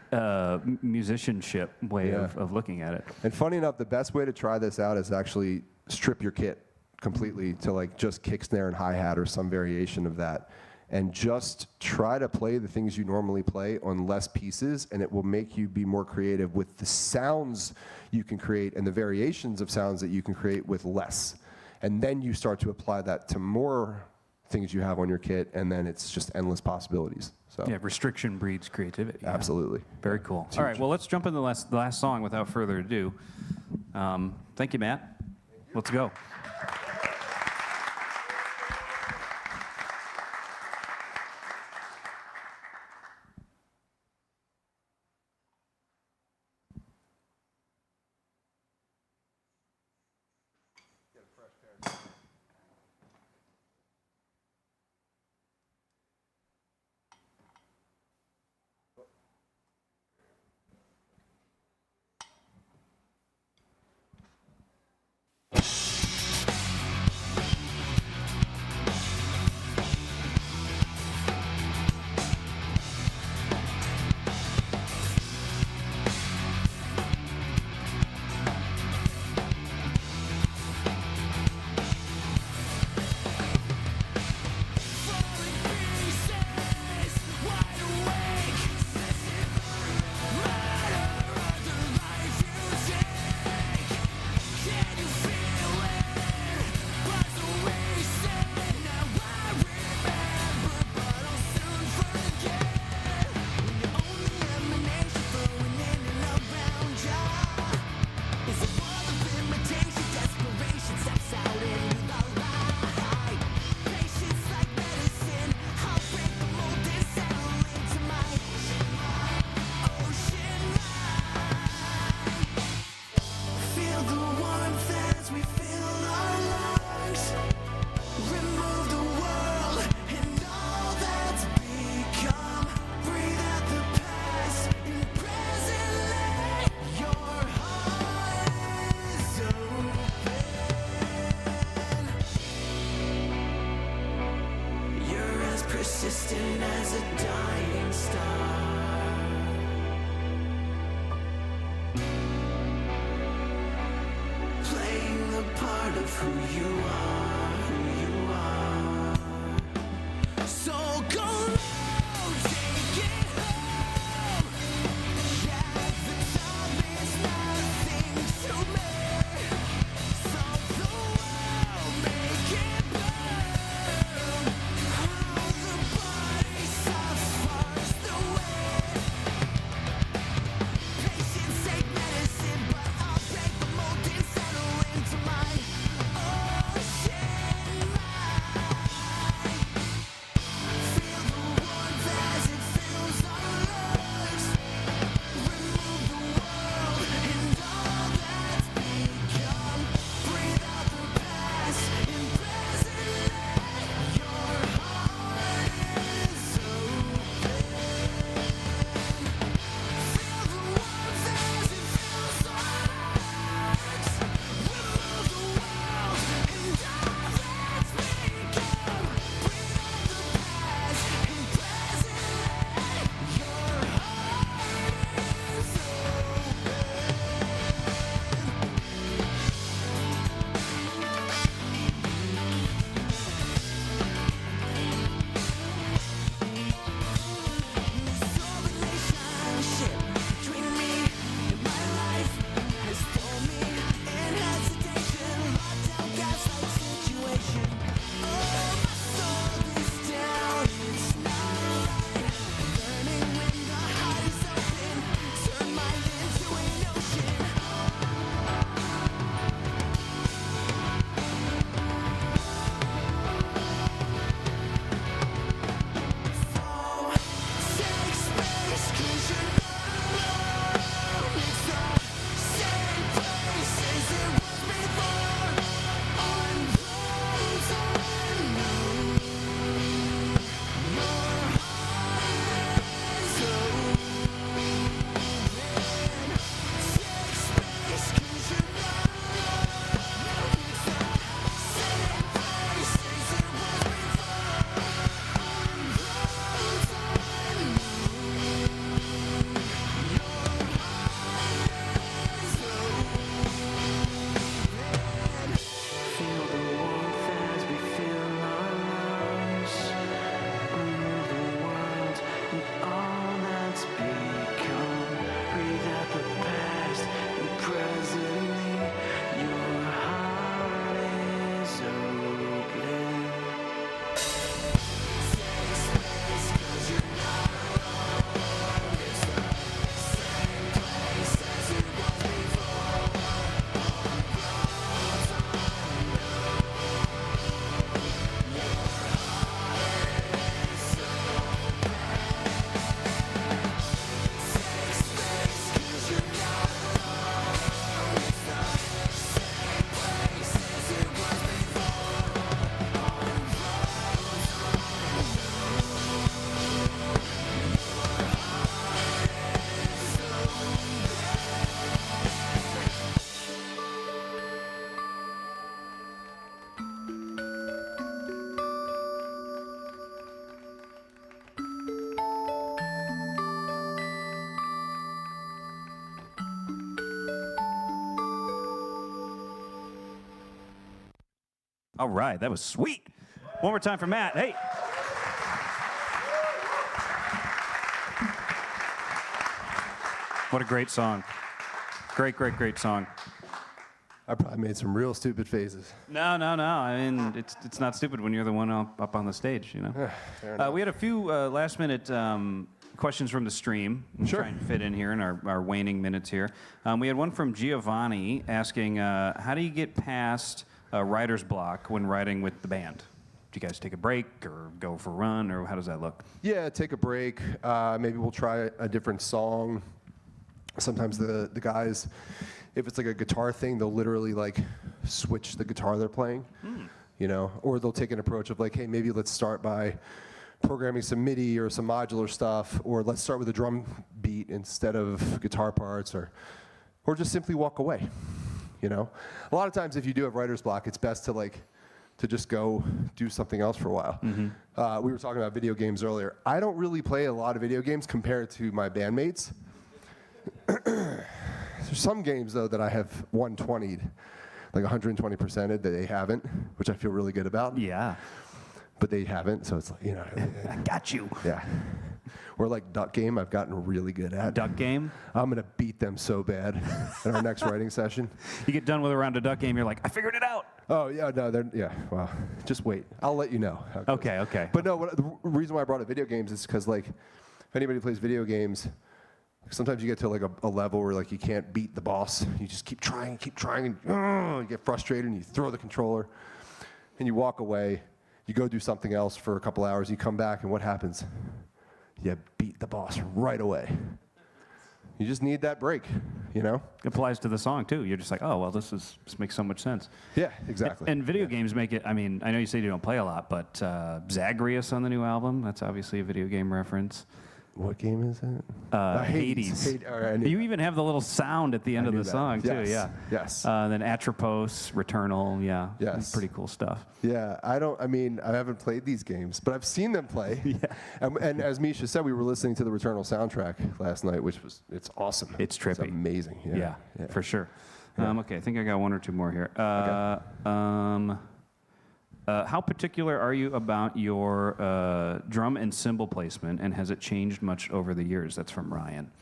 [SPEAKER 1] musicianship way of looking at it.
[SPEAKER 2] And funny enough, the best way to try this out is actually strip your kit completely to like just kick, snare, and hi-hat or some variation of that, and just try to play the things you normally play on less pieces, and it will make you be more creative with the sounds you can create and the variations of sounds that you can create with less. And then you start to apply that to more things you have on your kit, and then it's just endless possibilities. So
[SPEAKER 1] Yeah, restriction breeds creativity.
[SPEAKER 2] absolutely.
[SPEAKER 1] Very cool. All right, well, let's jump into the last song without further ado. Thank you, Matt. Let's go.
[SPEAKER 3] Persistent as a dying star, playing the part of who you are, So go low, take it home. Yeah, the time is nothing to me. Solve the world, make it burn. Patience ain't medicine, but I'll break the mold and settle into my ocean.
[SPEAKER 1] All right, that was sweet. One more time for Matt. Hey. What a great song. Great song.
[SPEAKER 2] I probably made some real stupid faces.
[SPEAKER 1] No. I mean, it's not stupid when you're the one up on the stage, you know.
[SPEAKER 2] Fair enough.
[SPEAKER 1] We had a few last-minute questions from the stream. We'll
[SPEAKER 2] Sure.
[SPEAKER 1] try and fit in here in our waning minutes here. We had one from Giovanni asking, how do you get past writer's block when writing with the band? Do you guys take a break or go for a run, or how does that look?
[SPEAKER 2] Yeah, take a break. Maybe we'll try a different song. Sometimes the guys, if it's like a guitar thing, they'll literally like switch the guitar they're playing, you know, or they'll take an approach of like, hey, maybe let's start by programming some MIDI or some modular stuff, or let's start with a drum beat instead of guitar parts, or just simply walk away, you know. A lot of times if you do have writer's block, it's best to just go do something else for a while. We were talking about video games earlier. I don't really play a lot of video games compared to my bandmates. There's some games, though, that I have 120'd, like 120%'d that they haven't, which I feel really good about.
[SPEAKER 1] Yeah.
[SPEAKER 2] But they haven't, so it's like, you know.
[SPEAKER 1] I got you.
[SPEAKER 2] Yeah. Or like Duck Game, I've gotten really good at.
[SPEAKER 1] Duck Game?
[SPEAKER 2] I'm going to beat them so bad in our next writing session.
[SPEAKER 1] You get done with a round of Duck Game, you're like, I figured it out.
[SPEAKER 2] Oh, yeah, no, well, just wait. I'll let you know. How it goes.
[SPEAKER 1] Okay.
[SPEAKER 2] But no, the reason why I brought up video games is because, like, if anybody plays video games, sometimes you get to like a level where like you can't beat the boss. You just keep trying, and you get frustrated, and you throw the controller, and you walk away. You go do something else for a couple hours. You come back, and what happens? You beat the boss right away. You just need that break, you know?
[SPEAKER 1] It applies to the song, too. You're just like, oh, well, this makes so much sense.
[SPEAKER 2] Yeah, exactly.
[SPEAKER 1] And video games make it, I mean, I know you say you don't play a lot, but Zagreus on the new album, that's obviously a video game reference.
[SPEAKER 2] What game is it?
[SPEAKER 1] Hades.
[SPEAKER 2] All right, I knew
[SPEAKER 1] You
[SPEAKER 2] that.
[SPEAKER 1] even have the little sound at the end
[SPEAKER 2] I
[SPEAKER 1] of
[SPEAKER 2] knew
[SPEAKER 1] the
[SPEAKER 2] that.
[SPEAKER 1] song, too,
[SPEAKER 2] Yes,
[SPEAKER 1] yeah.
[SPEAKER 2] yes.
[SPEAKER 1] Then Atropos, Returnal, yeah.
[SPEAKER 2] Yes.
[SPEAKER 1] Pretty cool stuff.
[SPEAKER 2] Yeah, I haven't played these games, but I've seen them play. Yeah. And as Misha said, we were listening to the Returnal soundtrack last night, it's awesome.
[SPEAKER 1] It's trippy.
[SPEAKER 2] It's amazing.
[SPEAKER 1] Yeah, for sure.
[SPEAKER 2] Yeah.
[SPEAKER 1] Okay, I think I got one or two more here.
[SPEAKER 2] Okay.
[SPEAKER 1] How particular are you about your drum and cymbal placement, and has it changed much over the years? That's from Ryan.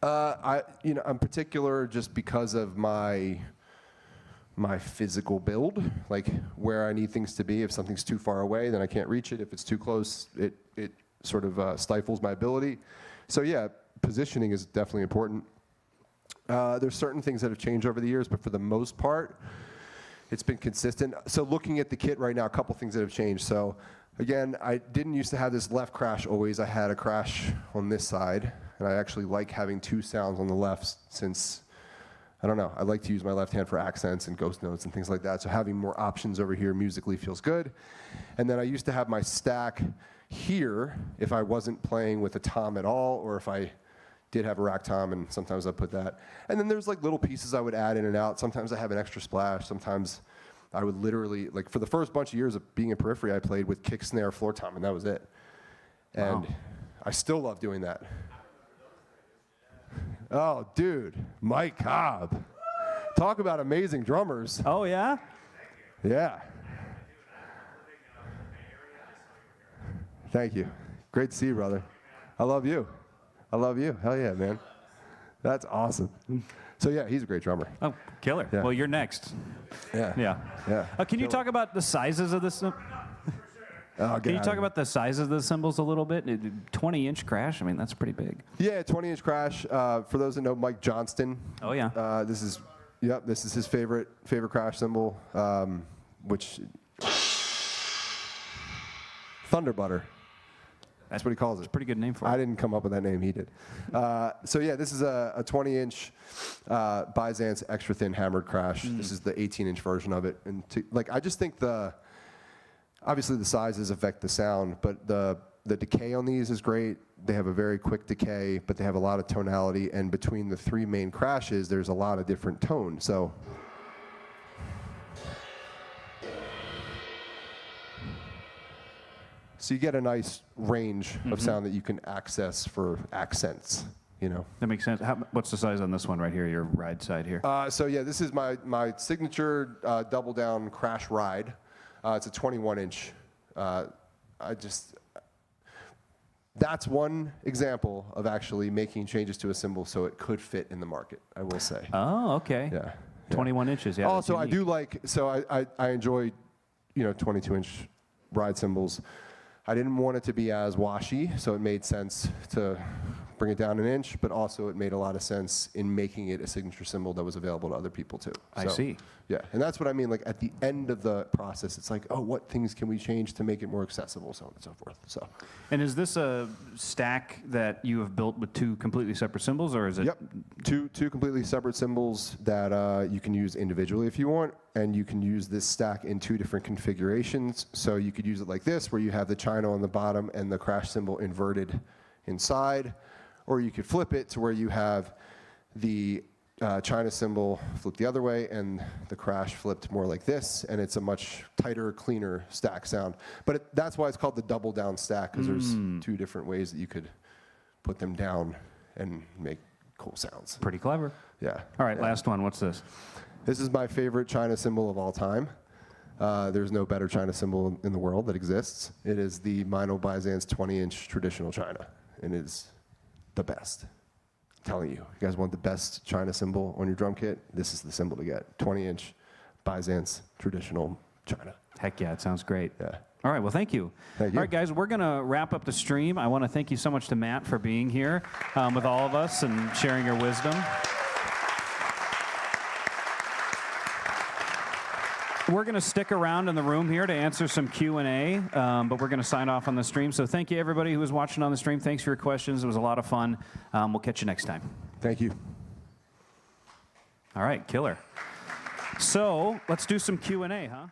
[SPEAKER 2] I'm particular just because of my physical build, like where I need things to be. If something's too far away, then I can't reach it. If it's too close, it sort of stifles my ability. So yeah, positioning is definitely important. There's certain things that have changed over the years, but for the most part, it's been consistent. So looking at the kit right now, a couple things that have changed. So again, I didn't used to have this left crash always. I had a crash on this side, and I actually like having two sounds on the left since, I don't know, I like to use my left hand for accents and ghost notes and things like that. So having more options over here musically feels good. And then I used to have my stack here if I wasn't playing with a tom at all, or if I did have a rack tom, and sometimes I put that. And then there's like little pieces I would add in and out. Sometimes I have an extra splash. Sometimes I would literally, like for the first bunch of years of being in Periphery, I played with kick, snare, floor tom, and that was it. And
[SPEAKER 1] Wow.
[SPEAKER 2] I still love doing that. Oh, dude, Mike Cobb. Talk about amazing drummers.
[SPEAKER 1] Oh, yeah?
[SPEAKER 2] Yeah. Thank you. Great to see you, brother. I love you. I love you. Hell yeah, man. That's awesome. So yeah, he's a great drummer.
[SPEAKER 1] Oh, killer.
[SPEAKER 2] Yeah.
[SPEAKER 1] Well, you're next.
[SPEAKER 2] Yeah.
[SPEAKER 1] Yeah.
[SPEAKER 2] Yeah.
[SPEAKER 1] Can you talk about the sizes of this?
[SPEAKER 2] Oh,
[SPEAKER 1] Can you talk about the sizes of the cymbals a little bit? 20-inch crash. I mean, that's pretty big.
[SPEAKER 2] Yeah, 20-inch crash. For those that know Mike Johnston.
[SPEAKER 1] Oh yeah.
[SPEAKER 2] This is his favorite crash cymbal, which Thunderbutter. That's what he calls it.
[SPEAKER 1] Pretty good name for it.
[SPEAKER 2] I didn't come up with that name, he did. So yeah, this is a 20-inch Byzance extra thin hammered crash. This is the 18-inch version of it. And I just think obviously the sizes affect the sound, but the decay on these is great. They have a very quick decay, but they have a lot of tonality. And between the three main crashes, there's a lot of different tone. So you get a nice range of sound that you can access for accents, you know.
[SPEAKER 1] That makes sense. What's the size on this one right here, your ride side here?
[SPEAKER 2] So yeah, this is my signature double down crash ride. It's a 21-inch. That's one example of actually making changes to a cymbal so it could fit in the market, I will say.
[SPEAKER 1] Oh, okay.
[SPEAKER 2] Yeah.
[SPEAKER 1] 21 inches, yeah.
[SPEAKER 2] Also,
[SPEAKER 1] that's
[SPEAKER 2] I do
[SPEAKER 1] unique.
[SPEAKER 2] like, so I enjoy, 22-inch ride cymbals. I didn't want it to be as washy, so it made sense to bring it down an inch, but also it made a lot of sense in making it a signature cymbal that was available to other people too.
[SPEAKER 1] I see.
[SPEAKER 2] Yeah, and that's what I mean, like at the end of the process, it's like, oh, what things can we change to make it more accessible, so on and so forth, so.
[SPEAKER 1] And is this a stack that you have built with two completely separate cymbals, or is it?
[SPEAKER 2] Yep, two completely separate cymbals that you can use individually if you want, and you can use this stack in two different configurations. So you could use it like this, where you have the china on the bottom and the crash cymbal inverted inside, or you could flip it to where you have the china cymbal flipped the other way and the crash flipped more like this, and it's a much tighter, cleaner stack sound. But that's why it's called the double down stack, because there's two different ways that you could put them down and make cool sounds.
[SPEAKER 1] Pretty clever.
[SPEAKER 2] Yeah.
[SPEAKER 1] All right,
[SPEAKER 2] yeah.
[SPEAKER 1] last one. What's this?
[SPEAKER 2] This is my favorite china cymbal of all time. There's no better china cymbal in the world that exists. It is the MEINL Byzance 20-inch traditional china, and it is the best. I'm telling you, you guys want the best china cymbal on your drum kit? This is the cymbal to get. 20-inch Byzance traditional china.
[SPEAKER 1] Heck yeah, it sounds great.
[SPEAKER 2] Yeah.
[SPEAKER 1] All right, well, thank you.
[SPEAKER 2] Thank you.
[SPEAKER 1] All right, guys, we're going to wrap up the stream. I want to thank you so much to Matt for being here with all of us and sharing your wisdom. We're going to stick around in the room here to answer some Q&A, but we're going to sign off on the stream. So thank you, everybody who was watching on the stream. Thanks for your questions. It was a lot of fun. We'll catch you next time.
[SPEAKER 2] Thank you.
[SPEAKER 1] All right, killer. So let's do some Q&A, huh?